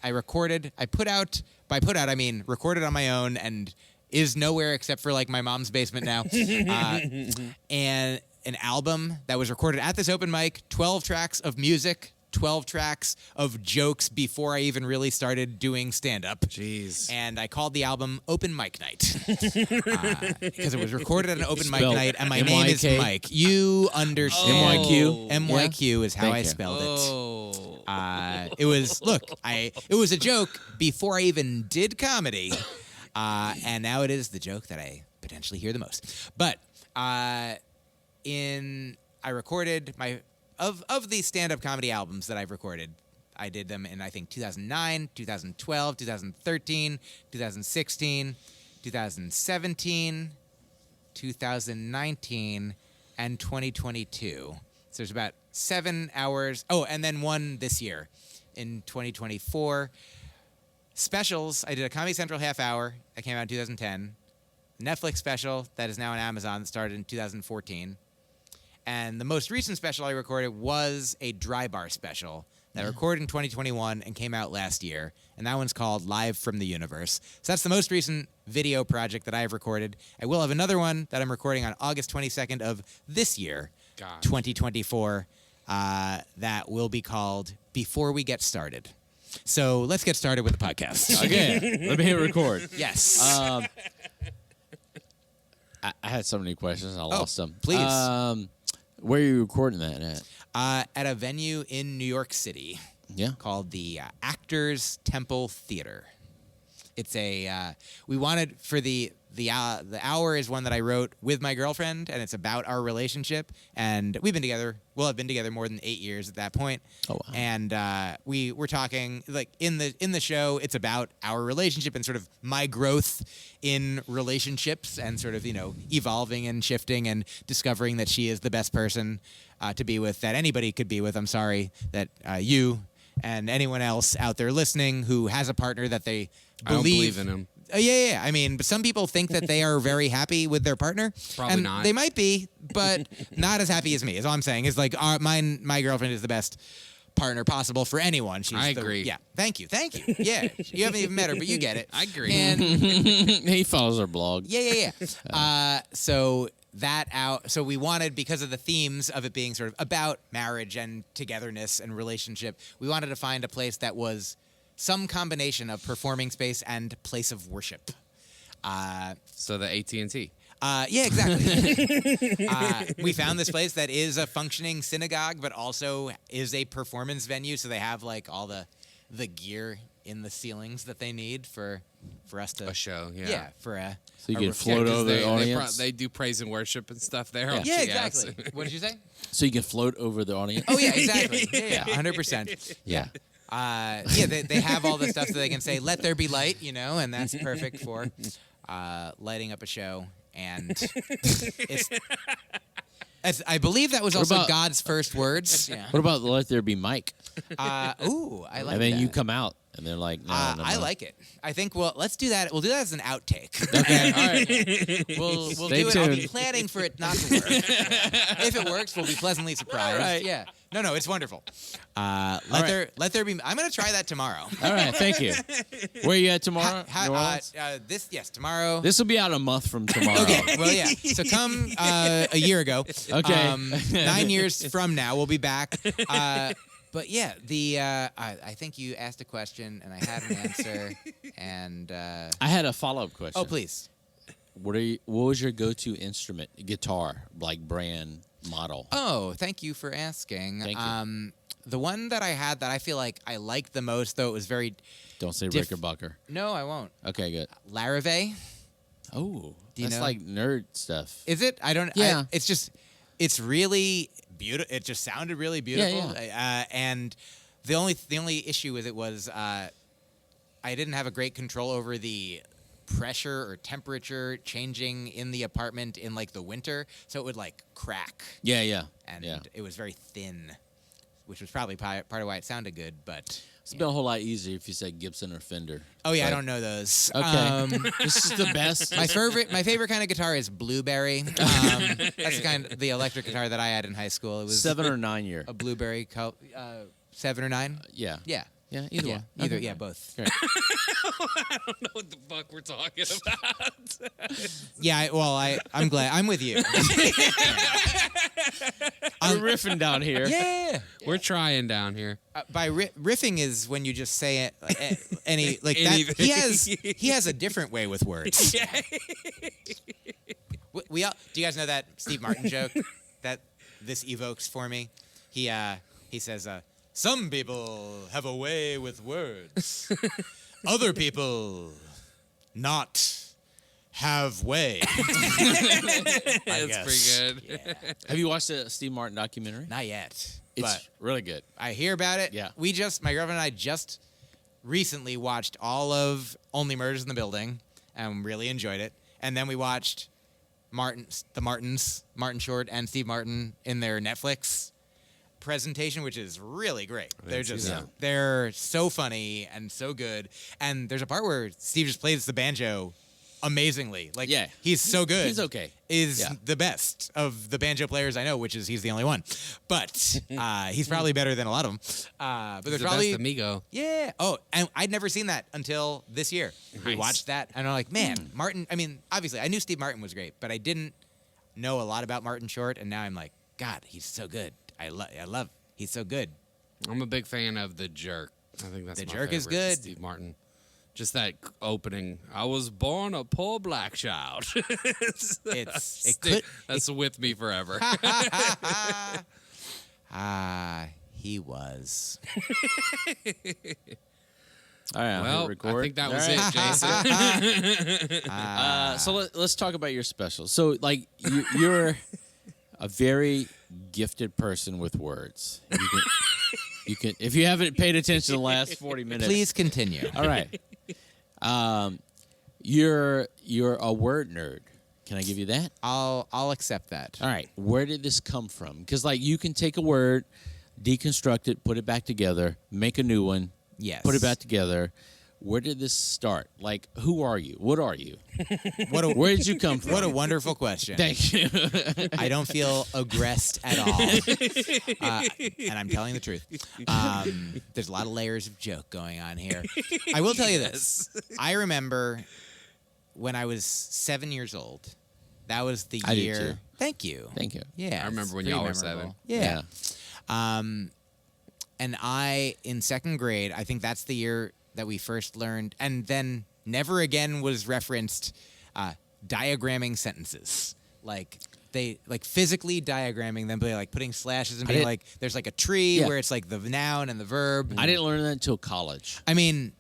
recorded on my own and is nowhere except for my mom's basement now. And an album that was recorded at this open mic, 12 tracks of music 12 tracks of jokes before I even really started doing stand-up. Jeez. And I called the album Open Myq Night because it was recorded at an open mic Spelled night, and my name is M-Y-K? Mike. You understand. MYQ? MYQ is how Thank I you. spelled it. Oh. It was it was a joke before I even did comedy, and now it is the joke that I potentially hear the most. But I recorded of these stand-up comedy albums that I've recorded. I did them in, I think, 2009, 2012, 2013, 2016, 2017, 2019, and 2022. So there's about 7 hours. Oh, and then one this year in 2024. Specials, I did a Comedy Central half hour that came out in 2010. Netflix special that is now on Amazon that started in 2014. And the most recent special I recorded was a dry bar special that I recorded in 2021 and came out last year. And that one's called Live from the Universe. So that's the most recent video project that I have recorded. I will have another one that I'm recording on August 22nd of this year, Gosh. 2024, that will be called Before We Get Started. So let's get started with the podcast. Okay, let me hit record. Yes. I had so many questions. I lost them. please. Where are you recording that at? At a venue in New York City Yeah. called the Actors Temple Theater. It's we wanted for the hour is one that I wrote with my girlfriend, and it's about our relationship. And we've been together. We'll have been together more than 8 years at that point. Oh, wow. And we were talking like in the show. It's about our relationship and sort of my growth in relationships and sort of evolving and shifting and discovering that she is the best person to be with that anybody could be with. I'm sorry that you and anyone else out there listening who has a partner that they I don't believe in him. Yeah. I mean, but some people think that they are very happy with their partner. Probably and not. They might be, but not as happy as me. Is all I'm saying. Is like my girlfriend is the best partner possible for anyone. She's I agree. Yeah. Thank you. Yeah. You haven't even met her, but you get it. I agree. And He follows our blog. yeah. So we wanted, because of the themes of it being sort of about marriage and togetherness and relationship, we wanted to find a place that was some combination of performing space and place of worship. So the AT&T. Yeah, exactly. We found this place that is a functioning synagogue, but also is a performance venue. So they have like all the gear in the ceilings that they need for us to A show, yeah. Yeah, for a. So you a can ref- float over the audience. They do praise and worship and stuff there. Yeah. Yeah, Yes. exactly. What did you say? So you can float over the audience. Oh yeah, exactly. Yeah, 100%. Yeah. They have all the stuff so they can say, "Let there be light," and that's perfect for lighting up a show. And I believe that was also about- God's first words. Yeah. What about Let There Be Mike? I like And then that. you come out, and they're like, no, I like it. I think let's do that. We'll do that as an outtake. Okay, all right. We'll Stay do it. I'll be tuned. planning for it not to work. If it works, we'll be pleasantly surprised. Right. Yeah. No, it's wonderful. Let there be. I'm gonna try that tomorrow. All right, thank you. Where you at tomorrow? New Orleans? Tomorrow. This will be out a month from tomorrow. Okay, well, yeah. So come a year ago. Okay. 9 years from now, we'll be back. But yeah, I think you asked a question and I had an answer, and I had a follow-up question. oh please. What was your go-to instrument? Guitar, like brand, model? Oh, thank you for asking. Thank you. The one that I had that I feel like I liked the most, though it was very. Don't say diff- Rickenbacker. No, I won't. Okay, good. Laravel. Oh, Do you that's know? like nerd stuff. Is it? I don't. Yeah. It's really beautiful. It just sounded really beautiful. Yeah. And the only issue with it was I didn't have a great control over the pressure or temperature changing in the apartment in like the winter, so it would like crack, Yeah. and yeah. it was very thin, which was probably part of why it sounded good. But It's been a whole lot easier if you said Gibson or Fender. oh yeah, I But- don't know those. Okay. This is the best. My favorite kind of guitar is Blueberry. That's the electric guitar that I had in high school. It was 7 or 9 year. a Blueberry 7 or 9. Yeah. Yeah. Yeah, either Yeah, one. either. Okay. Yeah, both. Great. I don't know what the fuck we're talking about. Yeah, I'm glad. I'm with you. We're riffing down here. Yeah. We're trying down here. By riffing is when you just say it any like that. Anything. He has a different way with words. We all, do you guys know that Steve Martin joke that this evokes for me? He says, some people have a way with words. Other people not have way. That's pretty good. Yeah. Have you watched the Steve Martin documentary? Not yet. It's But really good. I hear about it. Yeah. My girlfriend and I just recently watched all of Only Murders in the Building and really enjoyed it. And then we watched Martin Short and Steve Martin in their Netflix presentation, which is really great. They're so funny and so good. And there's a part where Steve just plays the banjo amazingly. Like, Yeah. he's so good. He's okay. Is Yeah. the best of the banjo players I know, which is he's the only one. But he's probably better than a lot of them. But there's The probably best amigo. yeah. Oh, and I'd never seen that until this year. We Nice. watched that, and I'm like, man, Martin. I mean, obviously, I knew Steve Martin was great, but I didn't know a lot about Martin Short, and now I'm like, God, he's so good. I love. He's so good. I'm a big fan of The Jerk. I think that's The my Jerk is favorite, good. Steve Martin. Just that opening. I was born a poor black child. That's with me forever. He was. All right, Well, record. I think that All was right. it, Jason. So let's talk about your special. So, like, you're a very gifted person with words. You can, if you haven't paid attention the last 40 minutes. Please continue. All right. You're a word nerd. Can I give you that? I'll accept that. All right. Where did this come from? Because, like, you can take a word, deconstruct it, put it back together, make a new one. Yes. Put it back together. Where did this start? Like, who are you? What are you? Where did you come from? What a wonderful question. Thank you. I don't feel aggressed at all. And I'm telling the truth. There's a lot of layers of joke going on here. I will tell you this. I remember when I was 7 years old. That was the I do year. too. Thank you. Thank you. Yeah. I remember when it's y'all pretty were memorable. 7. Yeah. And I, in second grade, I think that's the year that we first learned, and then never again was referenced diagramming sentences. Like, they, like, physically diagramming them, but like putting slashes and being like, there's like a tree where it's like the noun and the verb. I didn't learn that until college. I mean,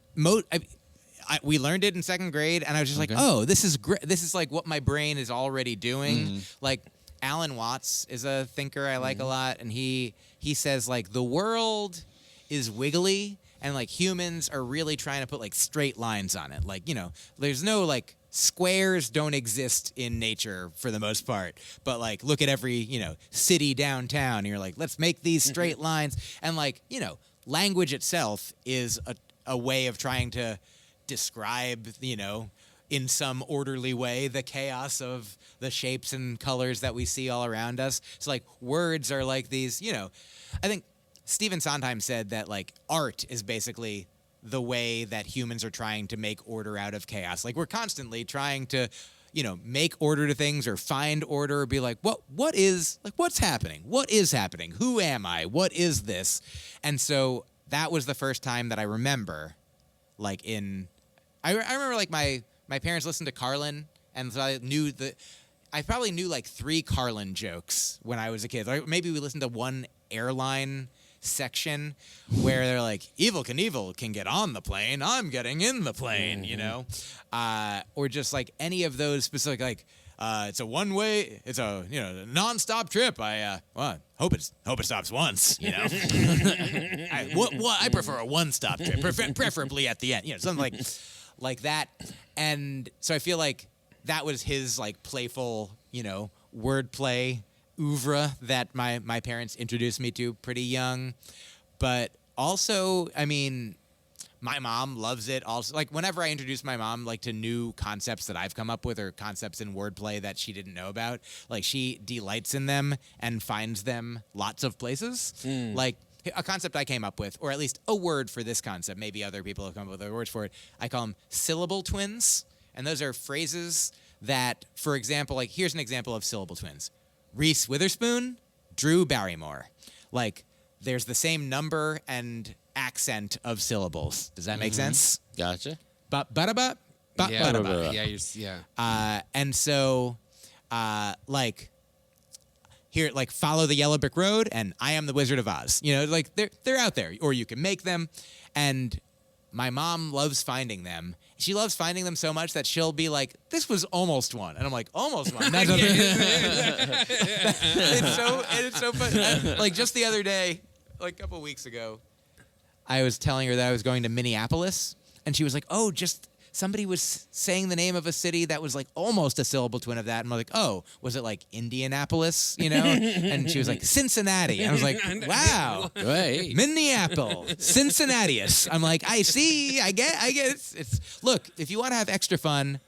we learned it in second grade, and I was just like, oh, this is great. This is like what my brain is already doing. Like, Alan Watts is a thinker I like a lot, and he says, like, the world is wiggly, and, like, humans are really trying to put, like, straight lines on it. Like, you know, there's no, like, squares don't exist in nature for the most part. But, like, look at every, you know, city downtown, and you're like, let's make these straight lines. And, like, you know, language itself is a way of trying to describe, you know, in some orderly way, the chaos of the shapes and colors that we see all around us. So, like, words are like these, you know, I think Stephen Sondheim said that, like, art is basically the way that humans are trying to make order out of chaos. Like, we're constantly trying to, you know, make order to things or find order or be like, what is, like, what's happening? What is happening? Who am I? What is this? And so that was the first time that I remember, like, I remember, like, my parents listened to Carlin, and so I probably knew like 3 Carlin jokes when I was a kid. Like, maybe we listened to one airline section where they're like, Evel Knievel can get on the plane, I'm getting in the plane, you know? Or just like any of those specific, like, it's a one-way, it's a, you know, non-stop trip. Hope it stops once, you know? I prefer a one-stop trip, preferably at the end, you know, something like that. And so I feel like that was his, like, playful, you know, wordplay oeuvre that my parents introduced me to pretty young. But also, I mean, my mom loves it also. Like, whenever I introduce my mom, like, to new concepts that I've come up with or concepts in wordplay that she didn't know about, like, she delights in them and finds them lots of places. Like, a concept I came up with, or at least a word for this concept. Maybe other people have come up with other words for it. I call them syllable twins. And those are phrases that, for example, like here's an example of syllable twins. Reese Witherspoon, Drew Barrymore. Like there's the same number and accent of syllables. Does that make sense? Gotcha. Ba-da-ba, Yeah, ba-da-ba. yeah. And so, like, here, like, follow the yellow brick road, and I am the Wizard of Oz. You know, like, they're out there, or you can make them. And my mom loves finding them. She loves finding them so much that she'll be like, "This was almost one," and I'm like, "Almost one." It's so fun. Like just the other day, like a couple weeks ago, I was telling her that I was going to Minneapolis, and she was like, "Oh, just." Somebody was saying the name of a city that was like almost a syllable twin of that. And I was like, oh, was it like Indianapolis, you know? And she was like, Cincinnati. And I was like, wow. Right. Minneapolis, Cincinnatius. I'm like, I see, I get it's look, if you want to have extra fun,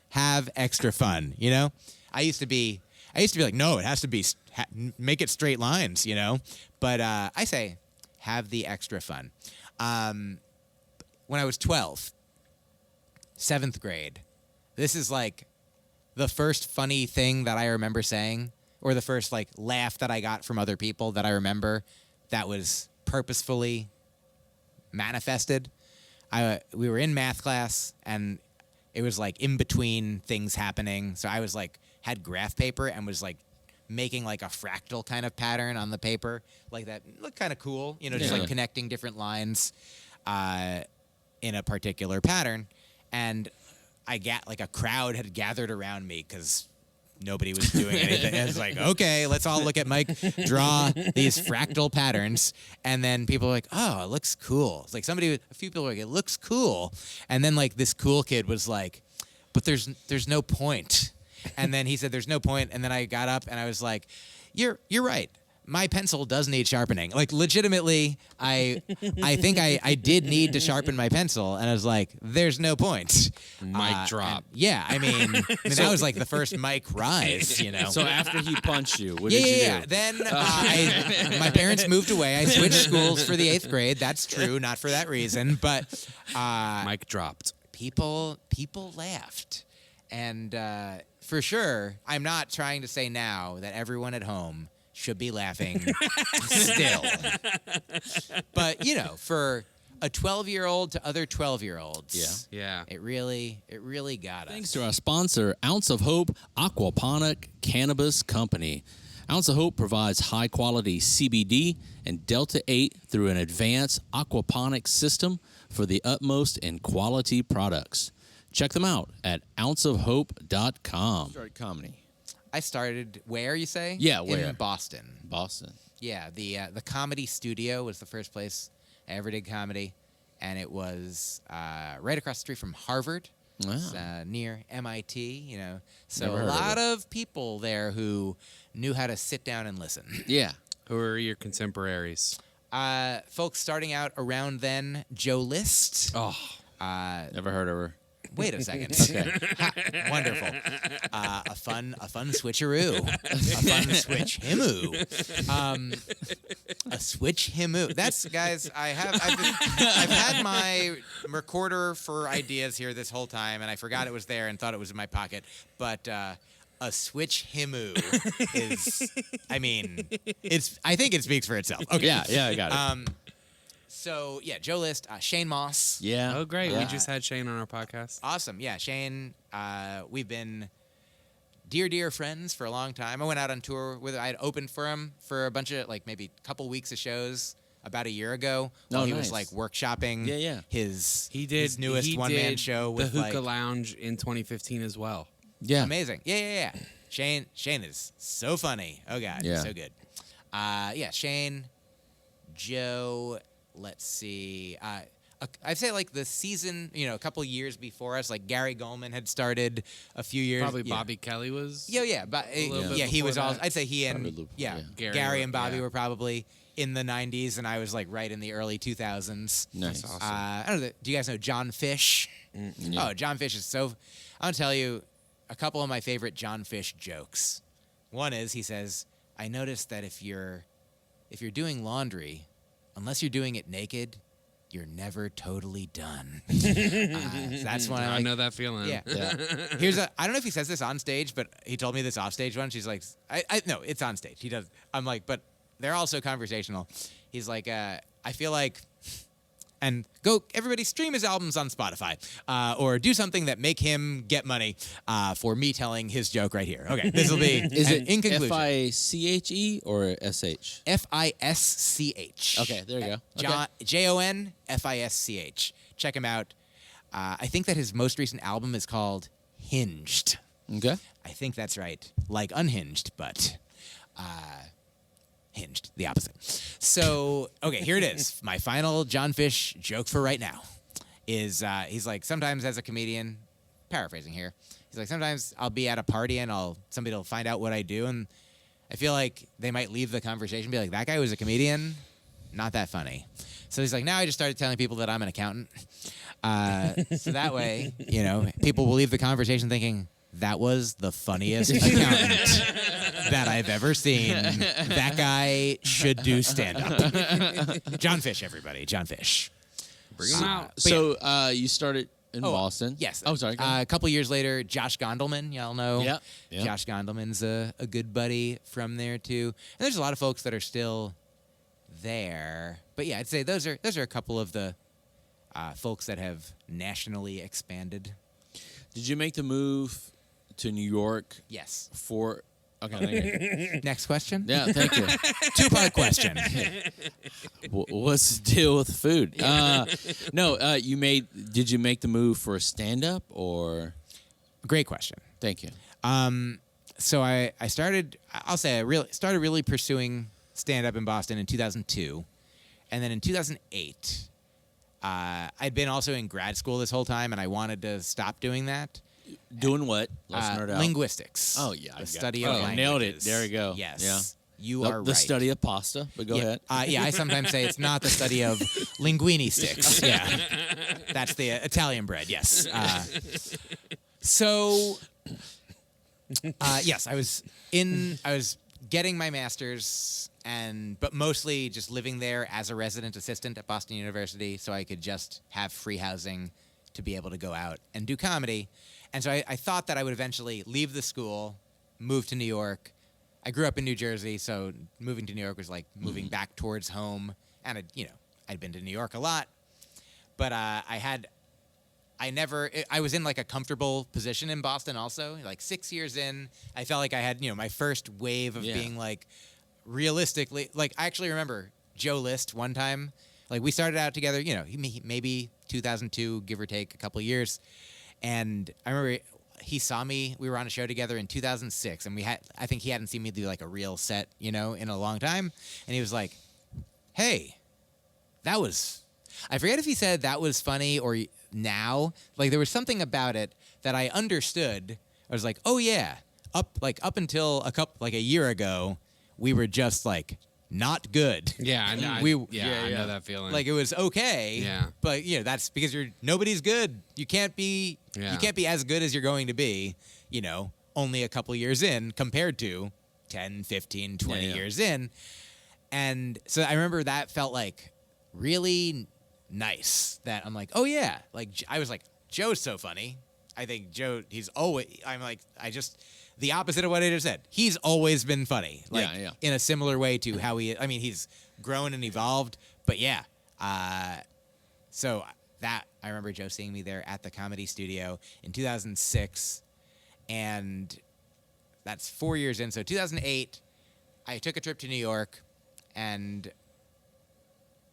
you know? I used to be like, no, it has to be, make it straight lines, you know? But I say, have the extra fun. When I was 12, 7th grade. This is like the first funny thing that I remember saying, or the first like laugh that I got from other people that I remember that was purposefully manifested. We were in math class and it was like in between things happening. So I was like, had graph paper and was like making like a fractal kind of pattern on the paper. Like that looked kind of cool, you know, just like connecting different lines in a particular pattern. And I got like a crowd had gathered around me because nobody was doing anything. I was like, okay, let's all look at Myq draw these fractal patterns. And then people were like, oh, it looks cool. It's like a few people were like, it looks cool. And then like this cool kid was like, but there's no point. And then he said, there's no point. And then I got up and I was like, you're right. My pencil does need sharpening. Like legitimately, I think I did need to sharpen my pencil, and I was like, "There's no point." Mic drop. I mean that was like the first Myq rise, you know. So after he punched you, what did you do? Then my parents moved away. I switched schools for the 8th grade. That's true, not for that reason, but Mic dropped. People laughed, and for sure, I'm not trying to say now that everyone at home should be laughing still. But, you know, for a 12-year-old to other 12-year-olds, Yeah. it really got us. Thanks to our sponsor, Ounce of Hope Aquaponic Cannabis Company. Ounce of Hope provides high-quality CBD and Delta-8 through an advanced aquaponics system for the utmost in quality products. Check them out at ounceofhope.com. Start comedy. I started where, you say? Yeah, where? In Boston. Boston. Yeah, the Comedy Studio was the first place I ever did comedy, and it was right across the street from Harvard. Wow. It's, near MIT, you know. So Never a heard of lot it. of people there who knew how to sit down and listen. Yeah. Who are your contemporaries? Folks starting out around then, Joe List. Oh, Never heard of her. Wait a second. Okay. Wonderful. A fun switcheroo. A fun switch himoo. A switch himoo. That's, guys, I've had my recorder for ideas here this whole time, and I forgot it was there and thought it was in my pocket. But a switch himoo is, I mean, I think it speaks for itself. Okay. Yeah, I got it. So, yeah, Joe List, Shane Moss. Yeah. oh, great. Yeah. We just had Shane on our podcast. Awesome. Yeah, Shane, we've been dear friends for a long time. I went out on tour with him. I had opened for him for a bunch of, like, maybe a couple weeks of shows about a year ago while he was, like, workshopping his newest one-man show with, the Hookah like, Lounge in 2015 as well. Yeah. amazing. Yeah. Shane is so funny. Oh, God. Yeah. So good. Shane, Joe... Let's see. I'd say like the season, you know, a couple years before us, like Gary Goldman had started a few years. Probably Bobby Kelly was. Yeah. But he was all. I'd say he and Gary and Bobby were probably in the 90s, and I was like right in the early 2000s. Nice. Awesome. I don't know. Do you guys know John Fish? Yeah. Oh, John Fish is so. I'm gonna tell you a couple of my favorite John Fish jokes. One is he says, "I noticed that if you're doing laundry, unless you're doing it naked, you're never totally done. That's when I know that feeling. Yeah. I don't know if he says this on stage, but he told me this off stage once. He's like, no, it's on stage. He does. I'm like, but they're also conversational. He's like, I feel like, and go, everybody stream his albums on Spotify, or do something that make him get money for me telling his joke right here. Okay, this will be, in conclusion. F-I-C-H-E or S-H? F-I-S-C-H. Okay, there you go. John, J-O-N-F-I-S-C-H. Check him out. I think that his most recent album is called Hinged. Okay. I think that's right. Like unhinged, but hinged, the opposite. So, okay, here it is. My final John Fish joke for right now is he's like, sometimes as a comedian, paraphrasing here, he's like, sometimes I'll be at a party and somebody will find out what I do, and I feel like they might leave the conversation and be like, that guy was a comedian? Not that funny. So he's like, now I just started telling people that I'm an accountant. So that way, people will leave the conversation thinking, that was the funniest accountant that I've ever seen. That guy should do stand-up. John Fish, everybody. John Fish. Bring him out. So you started in Boston. Yes. Oh, sorry. A couple years later, Josh Gondelman, y'all know. Yeah. Josh Gondelman's a good buddy from there, too. And there's a lot of folks that are still there. But, yeah, I'd say those are a couple of the folks that have nationally expanded. Did you make the move to New York? Yes. Okay. Next question? Yeah, thank you. Two-part question. What's the deal with the food? Did you make the move for a stand-up or? Great question. Thank you. So I started really pursuing stand-up in Boston in 2002. And then in 2008, I'd been also in grad school this whole time, and I wanted to stop doing that. Doing what? Let's nerd out. Linguistics. Oh, yeah. The study of languages. Nailed it. There you go. Yes. Yeah. You are right. The study of pasta, but go ahead. I sometimes say it's not the study of linguini sticks. Yeah. That's the Italian bread, yes. Yes, I was getting my master's, but mostly just living there as a resident assistant at Boston University, so I could just have free housing to be able to go out and do comedy. And so I thought that I would eventually leave the school, move to New York. I grew up in New Jersey, so moving to New York was like moving back towards home. And I'd been to New York a lot, but I was in like a comfortable position in Boston also. Like 6 years in, I felt like I had, my first wave of being like realistically, like I actually remember Joe List one time, like we started out together, maybe 2002, give or take a couple of years. And I remember he saw me, we were on a show together in 2006, and I think he hadn't seen me do like a real set, in a long time. And he was like, hey, I forget if he said that was funny or now, like there was something about it that I understood. I was like, oh yeah, up until a year ago, we were just like not good. Yeah, I know. I know that feeling. Like it was okay. Yeah. But that's because nobody's good. You can't be as good as you're going to be, only a couple years in compared to 10, 15, 20 years in. And so I remember that felt like really nice that I'm like, oh yeah. Like I was like, Joe's so funny. I think Joe, the opposite of what I just said. He's always been funny. Like, in a similar way to how he's grown and evolved. But yeah. So that, I remember Joe seeing me there at the Comedy Studio in 2006. And that's 4 years in. So 2008, I took a trip to New York, and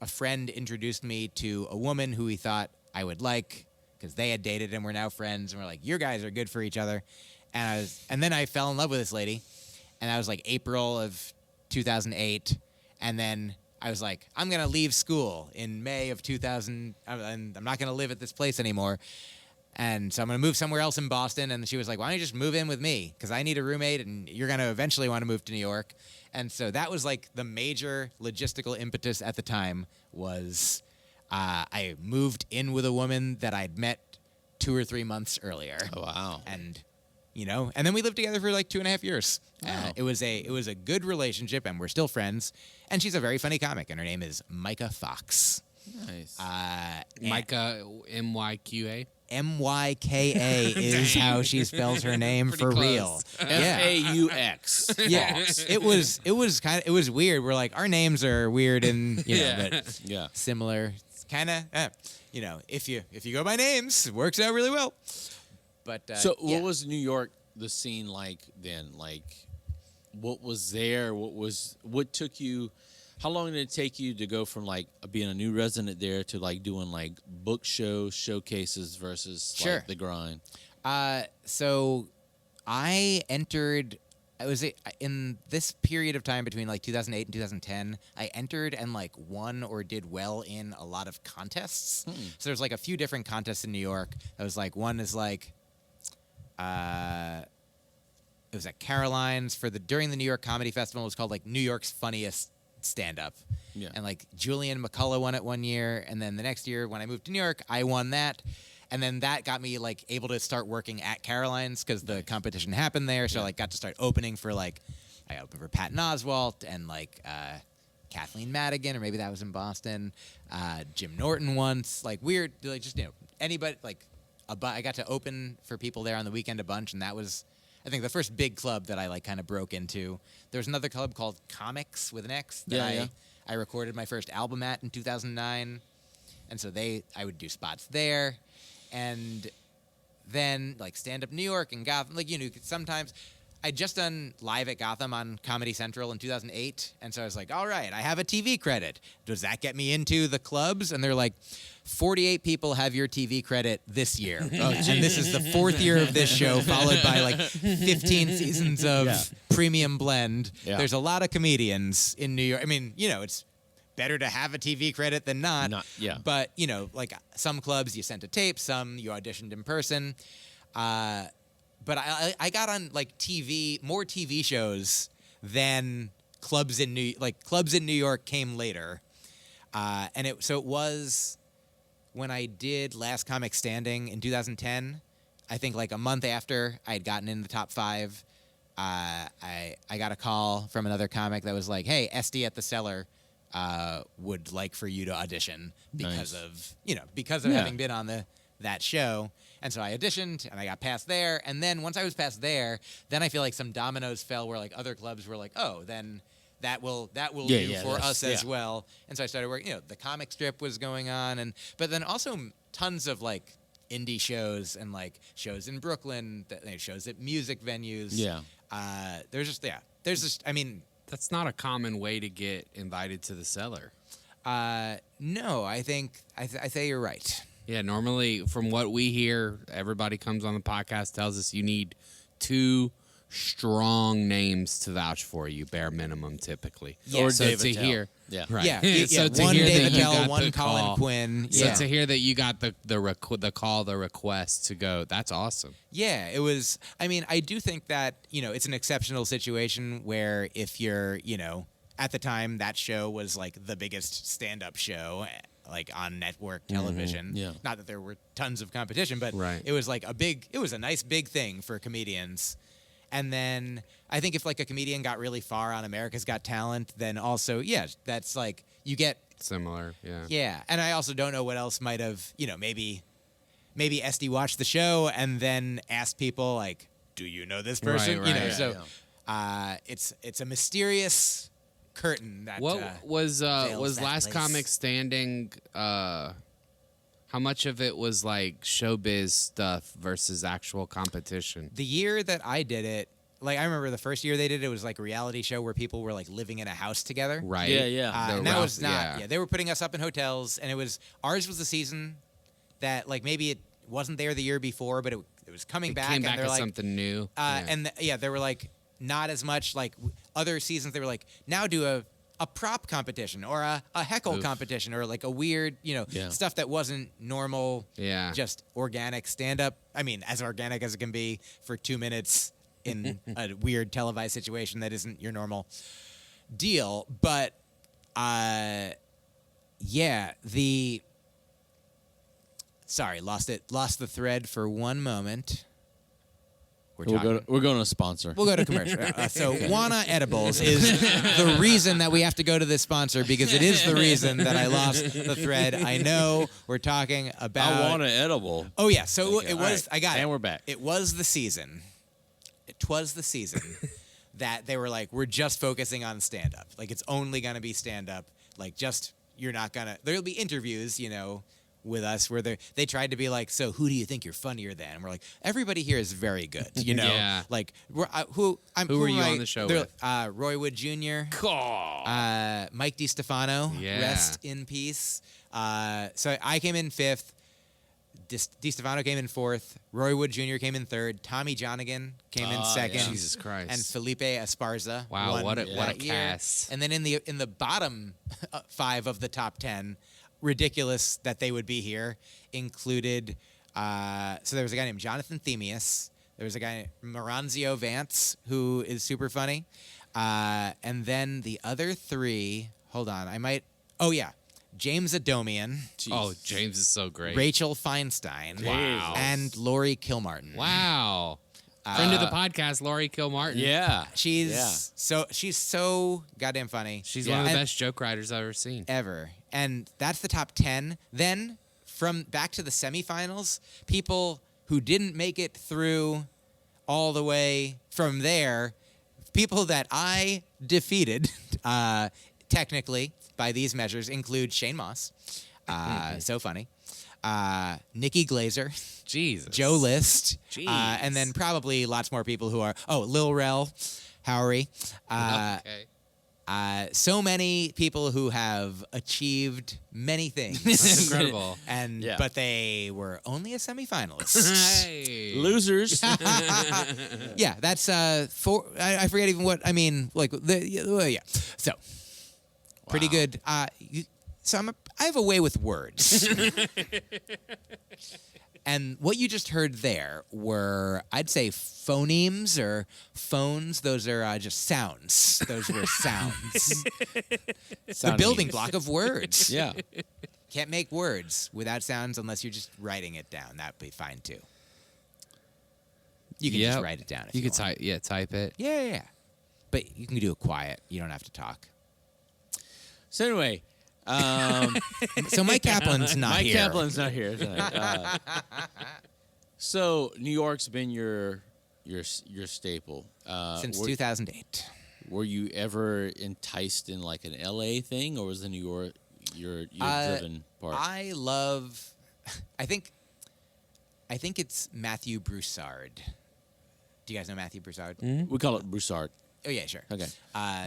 a friend introduced me to a woman who he thought I would like, because they had dated and were now friends, and we're like, your guys are good for each other. And then I fell in love with this lady, and that was like April of 2008. And then I was like, I'm going to leave school in May of 2000, and I'm not going to live at this place anymore. And so I'm going to move somewhere else in Boston. And she was like, why don't you just move in with me? Because I need a roommate, and you're going to eventually want to move to New York. And so that was like the major logistical impetus at the time was I moved in with a woman that I'd met 2 or 3 months earlier. Oh, wow. And, And then we lived together for like 2.5 years. Wow. It was a good relationship, and we're still friends. And she's a very funny comic, and her name is Myqa Fox. Nice. Myqa, MYQA. MYKA is how she spells her name Pretty for close. real. FAUX. Yeah, it was weird. We're like, our names are weird and but Yeah. similar. It's kind of if you go by names, it works out really well. But So what was New York, the scene like then? Like, what was there? What took you? How long did it take you to go from like being a new resident there to like doing like book shows, showcases versus like the grind? So I entered. I was in this period of time between like 2008 and 2010. I entered and like won or did well in a lot of contests. So there's like a few different contests in New York. I was like, one is like, it was at Caroline's during the New York Comedy Festival. It was called like New York's Funniest Stand-Up. Yeah. And like Julian McCullough won it one year, and then the next year when I moved to New York, I won that. And then that got me like able to start working at Caroline's because the competition happened there. So like got to start opening for like, I opened for Patton Oswalt and like Kathleen Madigan, or maybe that was in Boston. Jim Norton once, like weird, like just anybody like. I got to open for people there on the weekend a bunch, and that was, I think, the first big club that I like kind of broke into. There was another club called Comics with an X that I recorded my first album at in 2009, and so I would do spots there, and then like Stand Up New York and Gotham, like sometimes. I'd just done live at Gotham on Comedy Central in 2008, and so I was like, all right, I have a TV credit. Does that get me into the clubs? And they're like, 48 people have your TV credit this year. And this is the 4th year of this show, followed by like 15 seasons of Premium Blend. Yeah. There's a lot of comedians in New York. I mean, it's better to have a TV credit than not. But, like some clubs you sent a tape, some you auditioned in person. But I got on like more TV shows than clubs in New York came later, and it was when I did Last Comic Standing in 2010. I think like a month after I had gotten in the top 5, I got a call from another comic that was like, "Hey, SD at the Cellar would like for you to audition because of having been on that show." And so I auditioned, and I got past there. And then once I was past there, then I feel like some dominoes fell where like other clubs were like, oh, then that will do for us as well. And so I started working. The comic strip was going on, but then also tons of like indie shows and like shows in Brooklyn, shows at music venues. Yeah. There's just. I mean, that's not a common way to get invited to the Cellar. No, I think I say you're right. Yeah, normally from what we hear, everybody comes on the podcast, tells us you need 2 strong names to vouch for you, bare minimum, typically. Yeah. Or so David to Tell. hear, Yeah. Right. Yeah. So to one hear David that you Tell, got one the Colin call, Quinn. So to hear that you got the request to go, that's awesome. Yeah, it was. I mean, I do think that it's an exceptional situation where if you're at the time that show was like the biggest stand-up show like on network television. Yeah. Not that there were tons of competition, but Right. it was like it was a nice big thing for comedians. And then I think if like a comedian got really far on America's Got Talent, then also, that's like you get Similar, yeah. Yeah. And I also don't know what else might have, maybe SD watched the show and then asked people like, do you know this person? Right. It's a mysterious curtain that what was that Last place. Comic Standing how much of it was like showbiz stuff versus actual competition? The year that I did it, like I remember the first year they did it was like a reality show where people were like living in a house together. Right. Yeah. And that was not they were putting us up in hotels, and ours was the season that like maybe it wasn't there the year before, but it was coming back, came and back they're as like something new. They were like not as much like other seasons. They were like, now do a prop competition or a heckle competition or like a weird, stuff that wasn't normal, just organic stand-up. I mean, as organic as it can be for 2 minutes in a weird televised situation that isn't your normal deal. But, Sorry, lost the thread for one moment. we're talking. We're going to sponsor. We'll go to commercial. So Wana Edibles is the reason that we have to go to this sponsor because it is the reason that I lost the thread. I know we're talking about. I want an edible. Oh yeah, so Okay, it was. right. I got it. And we're back. It was the season. It was the season that they were like, we're just focusing on stand up. Like it's only gonna be stand up. Like just you're not gonna. There'll be interviews, with us where they tried to be like, so who do you think you're funnier than? And we're like, everybody here is very good, Yeah. Like who were you on the show with? Roy Wood Jr. Mike DiStefano, Yeah. rest in peace. So I came in 5th. DiStefano came in 4th. Roy Wood Jr. came in 3rd. Tommy Johnigan came in 2nd. yeah. Jesus Christ. And Felipe Esparza. Wow, won what a that year. cast. And then in the bottom 5 of the top 10, ridiculous that they would be here, included. So there was a guy named Jonathan Themius. There was a guy named Maranzio Vance, who is super funny. And then the other 3, hold on, oh yeah, James Adomian. Oh, James is so great. Rachel Feinstein. Wow. And Lori Kilmartin. Wow. Friend of the podcast, Laurie Kilmartin. Yeah. She's so goddamn funny. She's one of the best joke writers I've ever seen. Ever. And that's the top 10. Then from back to the semifinals, people who didn't make it through all the way from there, people that I defeated technically by these measures include Shane Moss. So funny. Nikki Glazer. Jesus. Joe List. Jeez. And then probably lots more people who are, Lil Rel, Howery. Okay. So many people who have achieved many things. Incredible. But they were only a semifinalist. Hey. Losers. Yeah, that's I forget even what I mean. Like yeah. So pretty Wow. good. I have a way with words. And what you just heard there were, I'd say, phonemes or phones. Those are just sounds. Those were sounds. The building block of words. Yeah. Can't make words without sounds unless you're just writing it down. That'd be fine too. You can just write it down if you could want. type it. Yeah. But you can do it quiet. You don't have to talk. So anyway, So Myq Kaplan's not Myq here. Kaplan's not here tonight. So New York's been your staple Since 2008. Were you ever enticed in like an LA thing, or was the New York your driven part? I think it's Matthew Broussard. Do you guys know Matthew Broussard? We call it Broussard. Oh yeah, sure. Okay.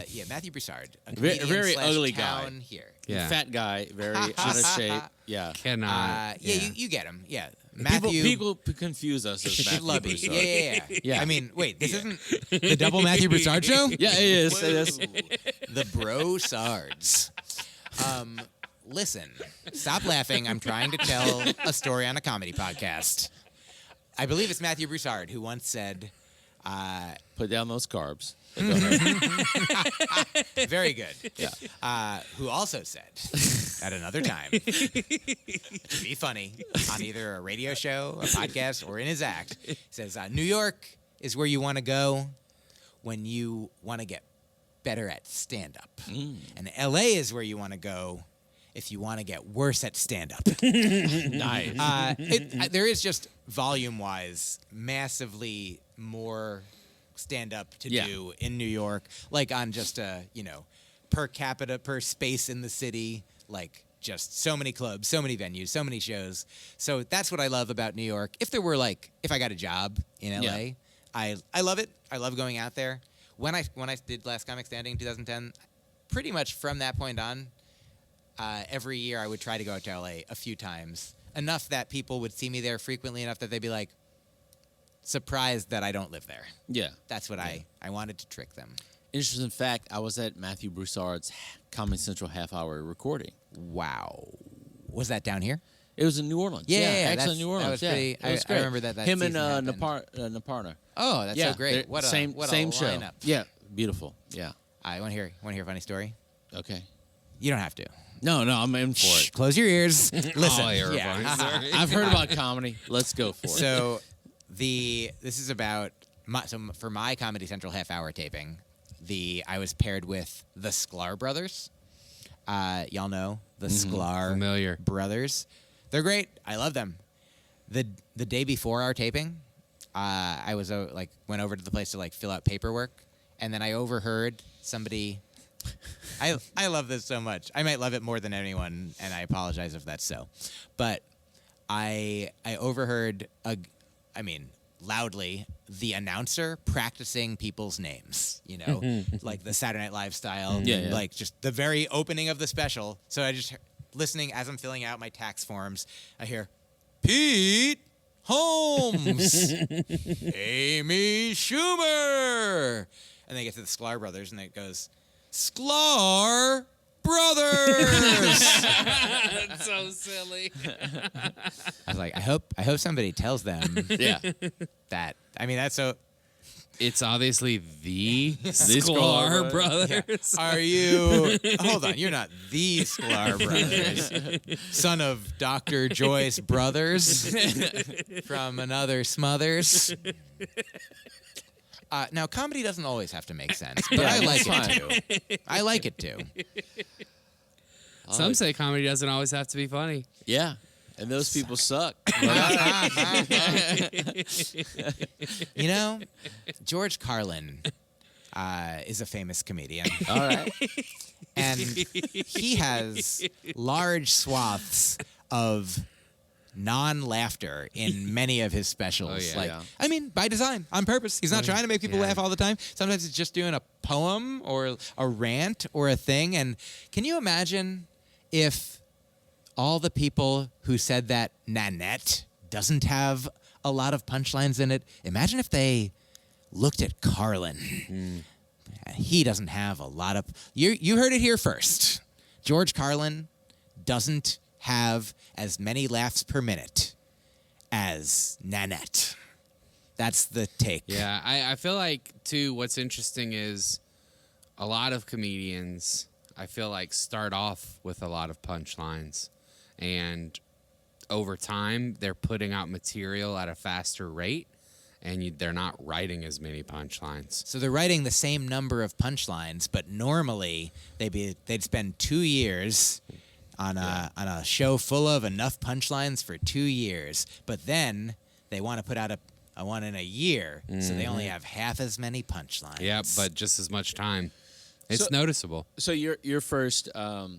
Yeah, Matthew Broussard, a Very comedian slash ugly guy. town here. Yeah. Fat guy, very out of shape. Yeah. Cannot. You get him. Yeah, Matthew. People confuse us as Matthew Schlubby. Broussard. Yeah. Yeah. I mean, wait, this isn't the double Matthew Broussard show? Yeah, it is. It is. The Broussards. Listen, stop laughing. I'm trying to tell a story on a comedy podcast. I believe it's Matthew Broussard who once said, Put down those carbs. very good. Yeah. Who also said at another time, to be funny, on either a radio show, a podcast, or in his act, he says, New York is where you want to go when you want to get better at stand-up. And LA is where you want to go if you want to get worse at stand-up. Nice. There is just volume-wise massively more stand-up to do in New York, like on just per capita, per space in the city, like just so many clubs, so many venues, so many shows. So that's what I love about New York. If I got a job in LA, I love it. I love going out there. When I did Last Comic Standing in 2010, pretty much from that point on, every year I would try to go out to LA a few times, enough that people would see me there frequently enough that they'd be like, surprised that I don't live there. Yeah. That's what I wanted to trick them. Interesting fact, I was at Matthew Broussard's Comedy Central half-hour recording. Wow. Was that down here? It was in New Orleans. Yeah, actually in New Orleans. that was pretty. It was I great. remember that Him and season happened. Naparna. Oh, that's so great. What a same show. lineup. Yeah, beautiful. Yeah. I want to hear a funny story. Okay. You don't have to. No, I'm in for it. Close your ears. Listen. Oh, you're a funny story. I've heard about comedy. Let's go for it. So this is about for my Comedy Central half-hour taping, I was paired with the Sklar brothers. Y'all know the Sklar Familiar. brothers. They're great. I love them. The day before our taping, I was went over to the place to like fill out paperwork, and then I overheard somebody. I love this so much. I might love it more than anyone, and I apologize if that's so. But I overheard loudly the announcer practicing people's names, like the Saturday Night Live style, like just the very opening of the special. So I just listening as I'm filling out my tax forms, I hear Pete Holmes, Amy Schumer, and they get to the Sklar brothers, and it goes Sklar brothers. That's so silly. I was like, I hope somebody tells them that. I mean, that's so. It's obviously the Sklar brothers. Are you? Hold on, you're not the Sklar brothers, son of Dr. Joyce Brothers from another Smothers. Now, comedy doesn't always have to make sense, but I like it too. I like it too. Some say comedy doesn't always have to be funny. Yeah. And those people suck. George Carlin is a famous comedian. All right. And he has large swaths of non-laughter in many of his specials. I mean, by design, on purpose. He's not trying to make people laugh all the time. Sometimes it's just doing a poem or a rant or a thing. And can you imagine if all the people who said that Nanette doesn't have a lot of punchlines in it, imagine if they looked at Carlin. He doesn't have a lot of... You heard it here first. George Carlin doesn't have as many laughs per minute as Nanette. That's the take. Yeah, I feel like, too, what's interesting is a lot of comedians, I feel like, start off with a lot of punchlines. And over time, they're putting out material at a faster rate, and they're not writing as many punchlines. So they're writing the same number of punchlines, but normally they'd spend 2 years on a show full of enough punchlines for 2 years, but then they want to put out a one in a year, so they only have half as many punchlines. Yeah, but just as much time. It's noticeable. So your first, what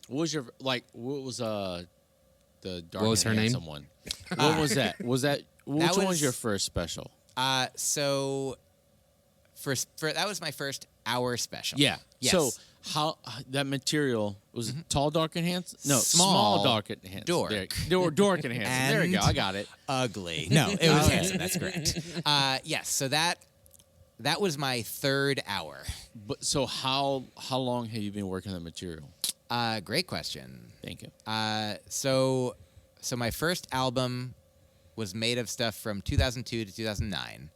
was the dark What was her name? one? What was that? Which one was your first special? So that was my first hour special. Yeah. Yes. So how that material was tall, dark, and handsome? No, small, dark, and handsome. Dork and handsome. And there we go. I got it. Ugly. No, it was handsome. That's correct. Yes. So that was my third hour. But so how long have you been working on the material? Great question. Thank you. So my first album was made of stuff from 2002 to 2009.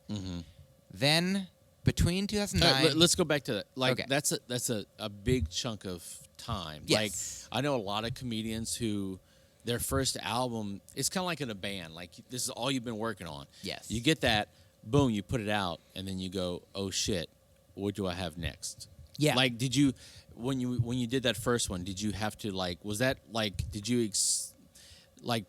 Then between 2009, let's go back to that. Okay. That's a big chunk of time. Yes. I know a lot of comedians who their first album, it's kind of like in a band. Like this is all you've been working on. Yes. You get that, boom, you put it out, and then you go, oh shit, what do I have next? Yeah. Like, did you when you did that first one, did you have to did you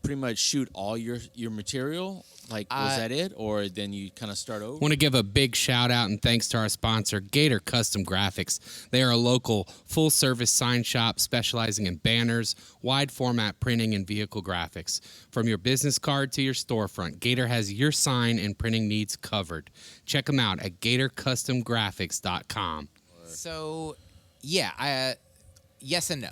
pretty much shoot all your material? Was that it, or then you kind of start over? Want to give a big shout out and thanks to our sponsor, Gator Custom Graphics. They are a local full-service sign shop specializing in banners, wide format printing, and vehicle graphics. From your business card to your storefront, Gator has your sign and printing needs covered. Check them out at GatorCustomGraphics.com. So, yeah, yes and no.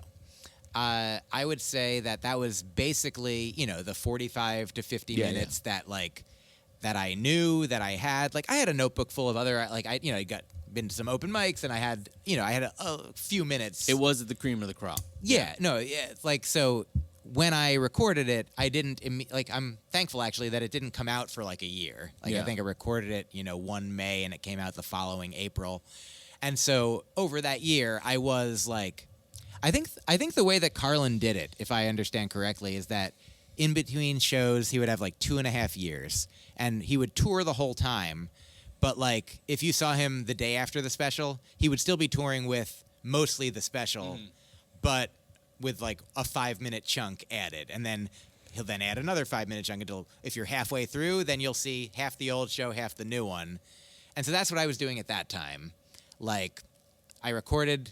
I would say that was basically, the 45 to 50 minutes that I knew that I had. Like, I had a notebook full of other, I got been to some open mics, and I had a few minutes. It was the cream of the crop. So when I recorded it, I didn't, I'm thankful actually that it didn't come out for a year. I think I recorded it, one May, and it came out the following April. And so over that year, I was I think the way that Carlin did it, if I understand correctly, is that in between shows, he would have like 2.5 years, and he would tour the whole time. But like, if you saw him the day after the special, he would still be touring with mostly the special, but with like a 5-minute chunk added, and then he'll then add another 5-minute chunk until if you're halfway through, then you'll see half the old show, half the new one. And so that's what I was doing at that time. Like, I recorded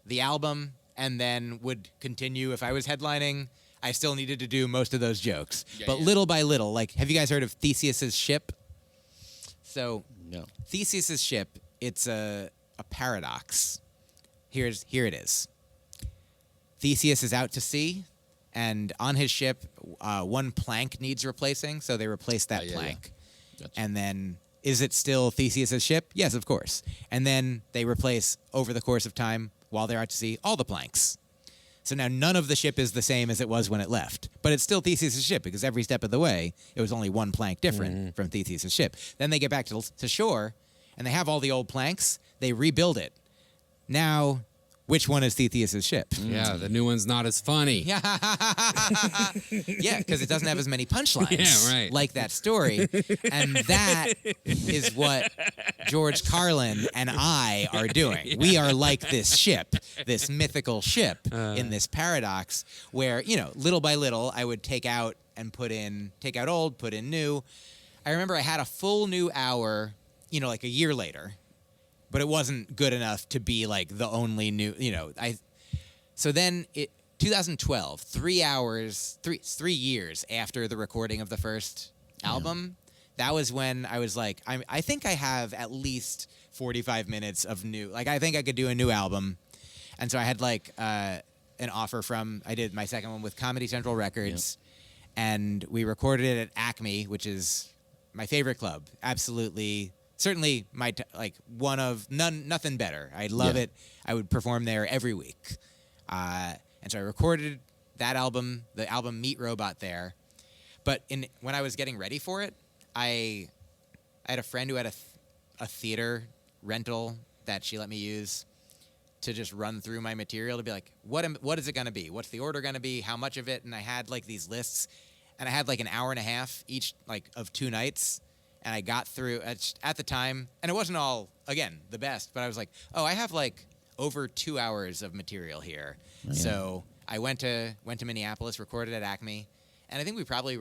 the album and then would continue. If I was headlining, I still needed to do most of those jokes. But little by little, like, have you guys heard of Theseus's Ship? So, No. Theseus's Ship, it's a paradox. Here it is. Theseus is out to sea, and on his ship, one plank needs replacing, so they replace that plank. Gotcha. And then, is it still Theseus's ship? Yes, of course. And then they replace, over the course of time, while they're out to sea, all the planks. So now none of the ship is the same as it was when it left. But it's still Theseus' ship, because every step of the way, it was only one plank different from Theseus' ship. Then they get back to shore, and they have all the old planks. They rebuild it. Now, which one is Theseus' ship? Yeah, the new one's not as funny. Yeah, because it doesn't have as many punchlines. Yeah, right. Like that story. And that is what George Carlin and I are doing. Yeah. We are like this ship, this mythical ship in this paradox where, you know, little by little, I would take out old, put in new. I remember I had a full new hour, you know, like a year later. But it wasn't good enough to be like the only new, you know. So then, 2012, 3 years after the recording of the first album, that was when I was like, I think I have at least 45 minutes of new. Like, I think I could do a new album, and so I had like an offer from. I did my second one with Comedy Central Records, and we recorded it at Acme, which is my favorite club. Absolutely. Certainly, one of nothing better. I love it. I would perform there every week, and so I recorded that album, the album Meat Robot, there. But when I was getting ready for it, I had a friend who had a theater rental that she let me use to just run through my material to be like, what is it going to be? What's the order going to be? How much of it? And I had like these lists, and I had like an hour and a half each, like of 2 nights. And I got through at the time, and it wasn't all, again, the best, but I was like, oh, I have like over 2 hours of material here. Oh, yeah. So I went to Minneapolis, recorded at Acme, and I think I probably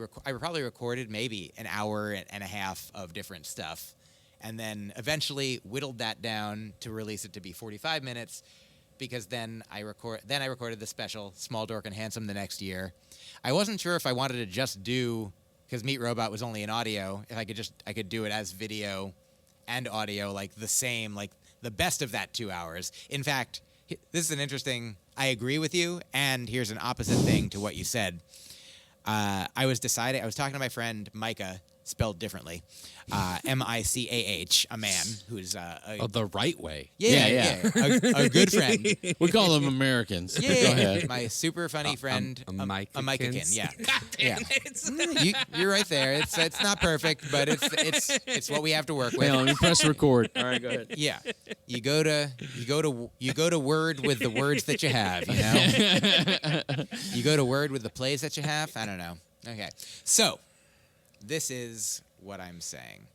recorded maybe an hour and a half of different stuff, and then eventually whittled that down to release it to be 45 minutes, because then I recorded the special Small Dork and Handsome the next year. I wasn't sure if I wanted to just do, because Meat Robot was only in audio, if I could do it as video and audio, like the same, like the best of that 2 hours. In fact, this is an interesting, I agree with you, and here's an opposite thing to what you said. I was talking to my friend Myq, spelled differently, Micah, a man who's the right way. Yeah. A good friend. We call them Americans. Yeah, Go ahead. My super funny friend, a Myqakin. Yeah, God damn it. You're right there. It's not perfect, but it's what we have to work with. Let me press record. All right, go ahead. Yeah, you go to Word with the words that you have. You know, you go to Word with the plays that you have. I don't know. Okay, so. This is what I'm saying.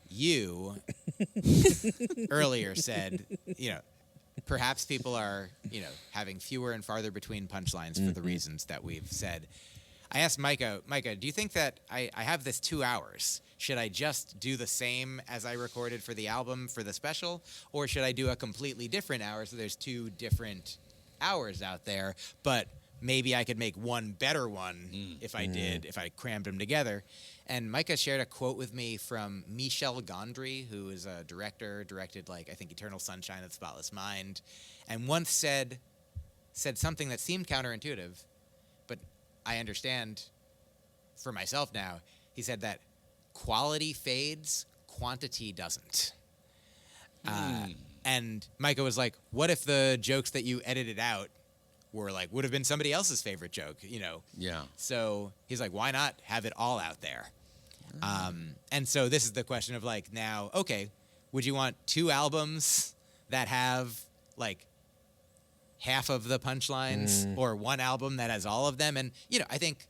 You earlier said, you know, perhaps people are, you know, having fewer and farther between punchlines for the reasons that we've said. I asked Myq, do you think that I have this 2 hours? Should I just do the same as I recorded for the album for the special? Or should I do a completely different hour so there's 2 different hours out there, but maybe I could make one better one if I crammed them together. And Myq shared a quote with me from Michel Gondry, who is a director, directed like, I think, Eternal Sunshine of the Spotless Mind, and once said something that seemed counterintuitive, but I understand for myself now. He said that quality fades, quantity doesn't. And Myq was like, what if the jokes that you edited out would have been somebody else's favorite joke, you know? Yeah. So he's like, why not have it all out there? And so this is the question of like, now, okay, would you want 2 albums that have like half of the punchlines or one album that has all of them. And, I think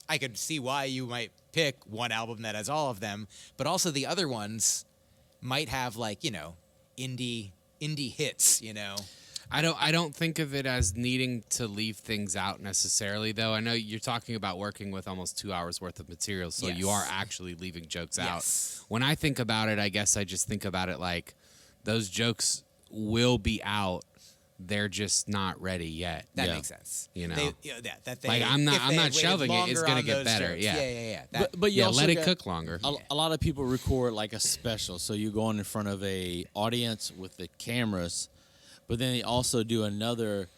I could see why you might pick one album that has all of them, but also the other ones might have like, indie hits, I don't think of it as needing to leave things out necessarily, though. I know you're talking about working with almost 2 hours worth of material, so you are actually leaving jokes out. When I think about it, I guess I just think about it like those jokes will be out. They're just not ready yet. That makes sense. I'm not shelving it. It's gonna get better. Jokes. Yeah. But you also let it got- cook longer. A lot of people record like a special, so you go on in front of a audience with the cameras, but then they also do another.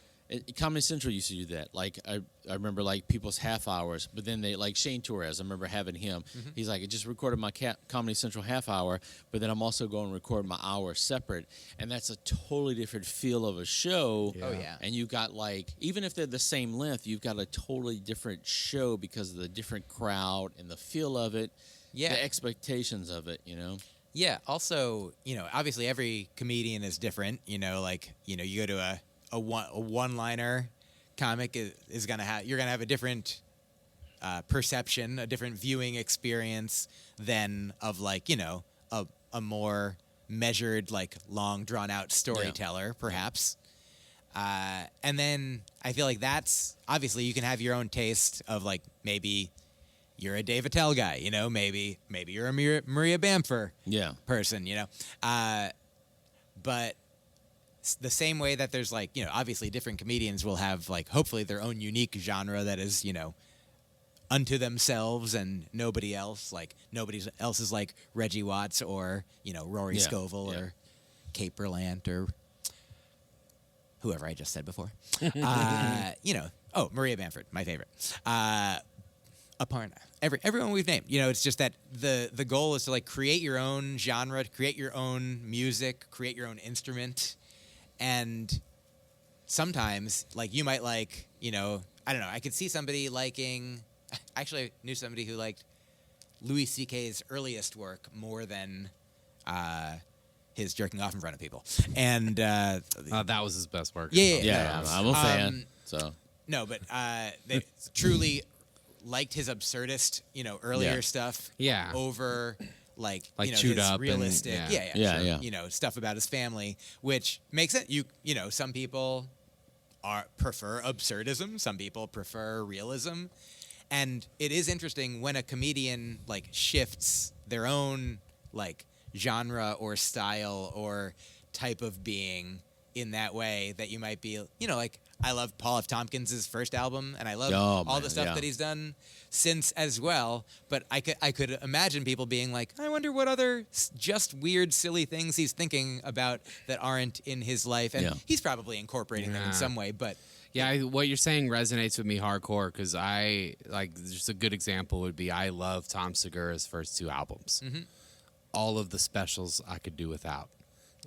Comedy Central used to do that. Like I remember like people's half hours, but then they like Shane Torres. I remember having him. He's like, I just recorded my Comedy Central half hour, but then I'm also going to record my hour separate, and that's a totally different feel of a show. Oh yeah. And you got like, even if they're the same length, you've got a totally different show because of the different crowd and the feel of it, the expectations of it. Yeah. Also, obviously every comedian is different. You go to a one-liner comic is gonna have you're gonna have a different perception, a different viewing experience than of like a more measured, like long drawn out storyteller, perhaps. And then I feel like that's obviously you can have your own taste of like maybe you're a Dave Attell guy, maybe you're a Maria Bamford person, but the same way that there's like, obviously different comedians will have like hopefully their own unique genre that is, unto themselves and nobody else. Like nobody else is like Reggie Watts or, Rory Scovel or Kate Berlant or whoever I just said before. Maria Bamford, my favorite. Aparna. Everyone we've named. It's just that the goal is to like create your own genre, create your own music, create your own instrument. And sometimes, like, you might like, I don't know, I could see somebody liking, actually, I knew somebody who liked Louis C.K.'s earliest work more than his jerking off in front of people. And that was his best work. Yeah, I'm a fan. So no, but they truly liked his absurdist, earlier stuff over like Chewed his Up realistic, and, stuff about his family, which makes it. Some people prefer absurdism, some people prefer realism, and it is interesting when a comedian like shifts their own like genre or style or type of being in that way that you might be, like I love Paul F. Tompkins' first album, and I love all the stuff that he's done since as well. But I could imagine people being like, I wonder what other just weird, silly things he's thinking about that aren't in his life. And he's probably incorporating them in some way. But what you're saying resonates with me hardcore because just a good example would be I love Tom Segura's first two albums. All of the specials I could do without.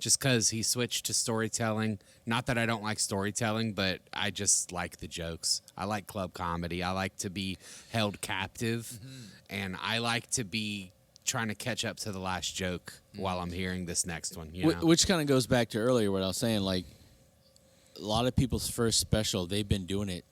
Just because he switched to storytelling. Not that I don't like storytelling, but I just like the jokes. I like club comedy. I like to be held captive, and I like to be trying to catch up to the last joke while I'm hearing this next one. Which kind of goes back to earlier what I was saying. Like, a lot of people's first special, they've been doing it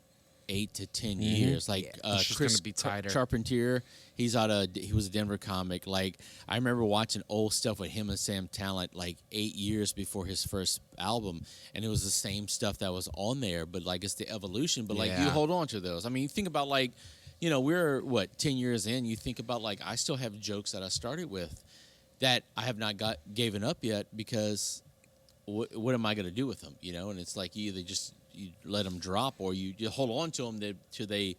8 to 10 years. Like Chris gonna be tighter. Charpentier, he was a Denver comic. Like, I remember watching old stuff with him and Sam Talent like 8 years before his first album, and it was the same stuff that was on there, but like it's the evolution. But like you hold on to those. I mean, you think about like, we're 10 years in. You think about like I still have jokes that I started with that I have not given up yet because what am I going to do with them? And it's like you either just you let them drop or you hold on to them till they're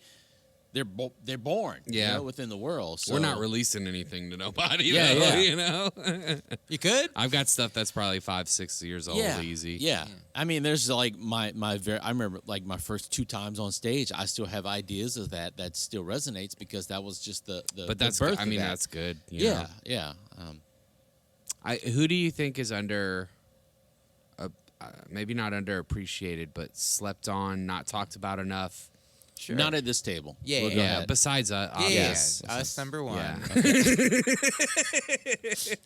born within the world. So. We're not releasing anything to nobody. You could. I've got stuff that's probably 5-6 years old, easy. Yeah. I mean, there's like I remember like my first 2 times on stage, I still have ideas of that still resonates because that was just the But that's the birth I mean of that. that's good. Yeah. Who do you think is under? Maybe not underappreciated, but slept on, not talked about enough. Sure. Not at this table. Yeah, We'll yeah, go Yeah, ahead. besides Yes, obvious. us number one. Yeah.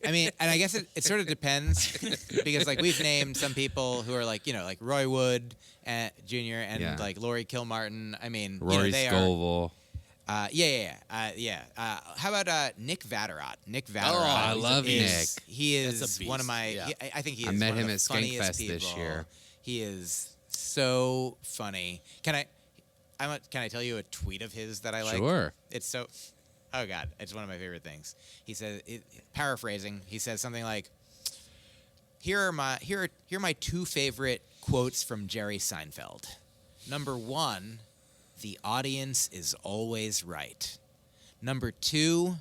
I mean, and I guess it sort of depends because like we've named some people who are like like Roy Wood Jr. and Yeah. like Laurie Kilmartin. I mean, Rory they Scovel. are. How about Nick Vatterott? Nick Vatterott. Oh, I love is, Nick. He That's is a one of beast. my. Yeah. I think he is I met one him of at the funniest Skankfest people. this year. He is so funny. Can I tell you a tweet of his that I like? Sure. It's so. Oh God, it's one of my favorite things. He says, paraphrasing, he says something like, "Here are my 2 favorite quotes from Jerry Seinfeld. Number 1, the audience is always right. Number 2,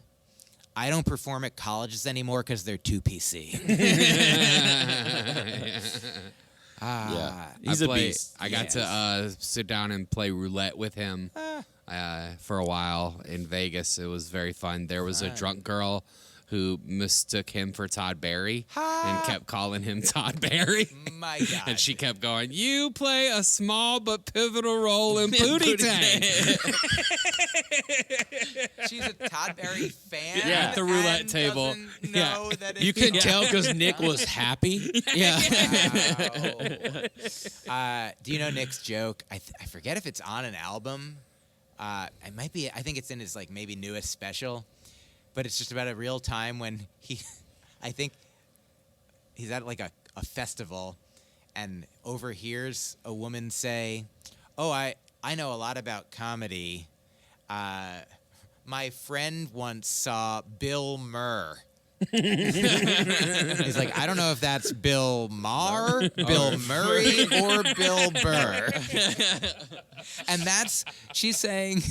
I don't perform at colleges anymore because they're too PC." Yeah. He's a beast. I got to sit down and play roulette with him for a while in Vegas. It was very fun. There was a drunk girl who mistook him for Todd Barry and kept calling him Todd Barry. My God. And she kept going, "You play a small but pivotal role in Booty Tank." She's a Todd Barry fan. Yeah. At the roulette and table. doesn't know that You it's can tell because Nick was happy. Yeah. Wow. Do you know Nick's joke? I forget if it's on an album. It might be. I think it's in his like maybe newest special, but it's just about a real time when I think he's at like a festival, and overhears a woman say, "Oh, I know a lot about comedy. My friend once saw Bill Murr." He's like, "I don't know if that's Bill Maher, Bill Murray, or Bill Burr." And she's saying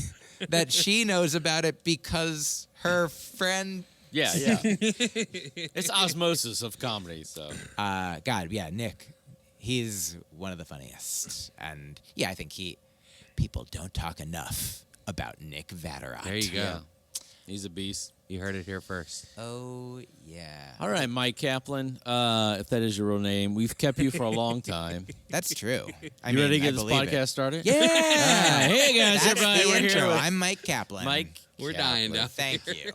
that she knows about it because her friend. Yeah. It's osmosis of comedy. So God, yeah, Nick, he's one of the funniest, and yeah, I think people don't talk enough about Nick Vatterott. There you go. yeah, he's a beast. You heard it here first. Oh yeah. All right, Myq Kaplan, if that is your real name, we've kept you for a long time. That's true. You ready to get this believe podcast it. started? Yeah. Hey guys, That's everybody, the we're intro. here with I'm Myq Kaplan. Myq. We're Kaplan. dying now. Thank you.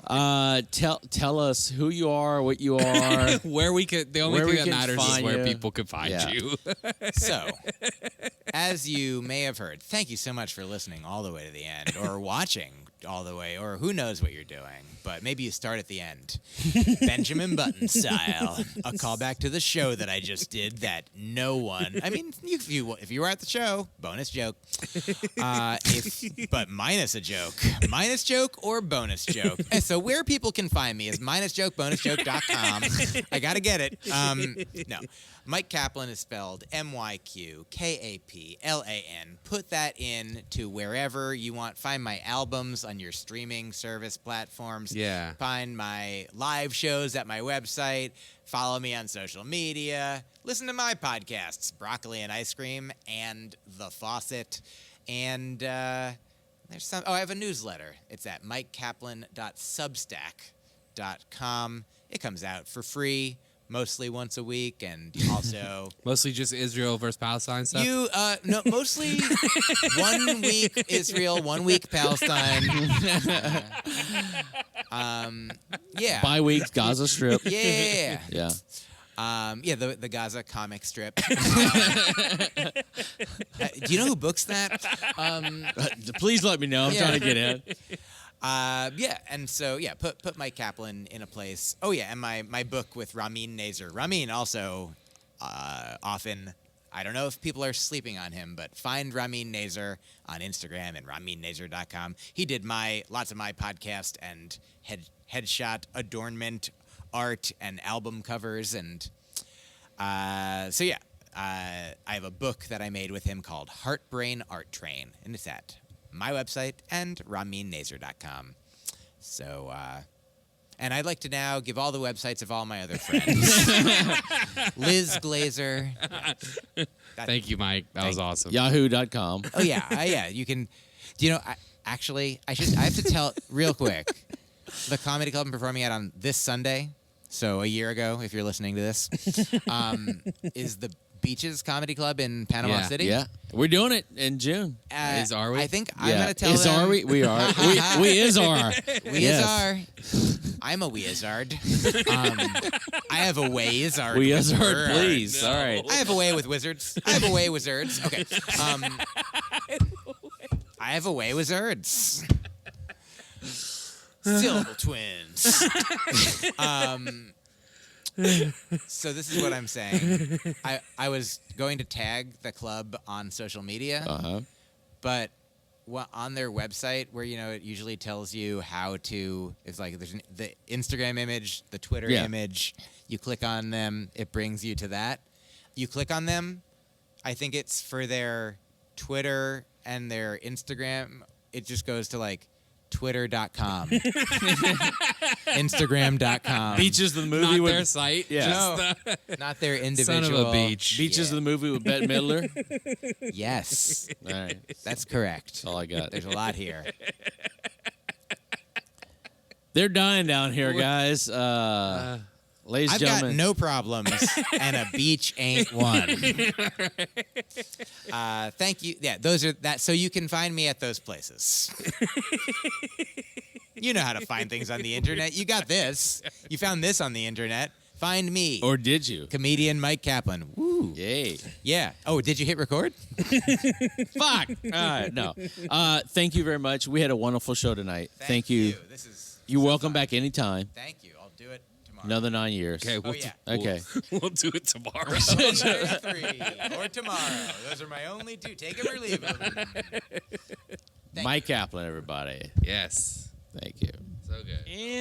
Tell us who you are, what you are. Where we could, the only Where we thing that can matters is find where you. people could find Yeah. you. So, as you may have heard, thank you so much for listening all the way to the end, or watching all the way, or who knows what you're doing, but maybe you start at the end. Benjamin Button style. A callback to the show that I just did that no one, I mean, if you were at the show, bonus joke. But minus a joke. Minus joke or bonus joke. And so where people can find me is minusjoke, bonusjoke.com. I got to get it. No. Myq Kaplan is spelled MyQKaplan. Put that in to wherever you want. Find my albums on your streaming service platforms. Yeah. Find my live shows at my website. Follow me on social media. Listen to my podcasts, Broccoli and Ice Cream and The Faucet. And there's some. Oh, I have a newsletter. It's at myqkaplan.substack.com. It comes out for free, mostly once a week, and also Mostly just Israel versus Palestine stuff. no, mostly 1 week Israel, 1 week Palestine. Yeah. Bye week, Gaza Strip. Yeah. Yeah. The Gaza comic strip. Do you know who books that? Please let me know. I'm Yeah. trying to get in. And so put Myq Kaplan in a place. Oh yeah, and my book with Ramin Nazer. Ramin also often, I don't know if people are sleeping on him, but find Ramin Nazer on Instagram and raminnazer.com. He did lots of my podcast and headshot adornment art and album covers, and I have a book that I made with him called Heartbrain Art Train, and it's at my website and raminnazer.com. So, and I'd like to now give all the websites of all my other friends. Liz Glazer. Thank you, Myq. That was awesome. Yahoo.com. Oh yeah, you can. Do you know? I have to tell real quick. The comedy club I'm performing at on this Sunday, so a year ago, if you're listening to this, is the Beaches Comedy Club in Panama Yeah. City. Yeah, we're doing it in June. Are we? I think I'm Yeah. gonna tell is them. are we? We are. We is are. We Yes. are. I'm a wizard. I have a wizard. We is are. Please. No. All right. I have a way with wizards. I have a way with wizards. Okay. I have a way with wizards. Syllable twins. So this is what I'm saying. I was going to tag the club on social media, but on their website, where it usually tells you how to. It's like there's the Instagram image, the Twitter image. You click on them, it brings you to that. You click on them. I think it's for their Twitter and their Instagram. It just goes to like Twitter.com, Instagram.com. Beaches the movie Not with their site. Yeah. No, not their individual. Son of a beach. Beaches the movie with Bette Midler. Yes, All right. that's correct. That's all I got. There's a lot here. They're dying down here, guys. Ladies and I've got gentlemen. no problems, and a beach ain't one. Thank you. Yeah, those are that. So you can find me at those places. You know how to find things on the internet. You got this. You found this on the internet. Find me. Or did you? Comedian Myq Kaplan. Woo. Yay. Yeah. Oh, did you hit record? Fuck. All right. No. Thank you very much. We had a wonderful show tonight. Thank you. This is. You're so welcome fun. back anytime. Thank you. I'll do it tomorrow. Another 9 years. Okay. We'll yeah. Okay. We'll do it tomorrow. 3 or tomorrow. Those are my only two. Take them or leave them. Myq Kaplan, everybody. Yes. Thank you. So good. And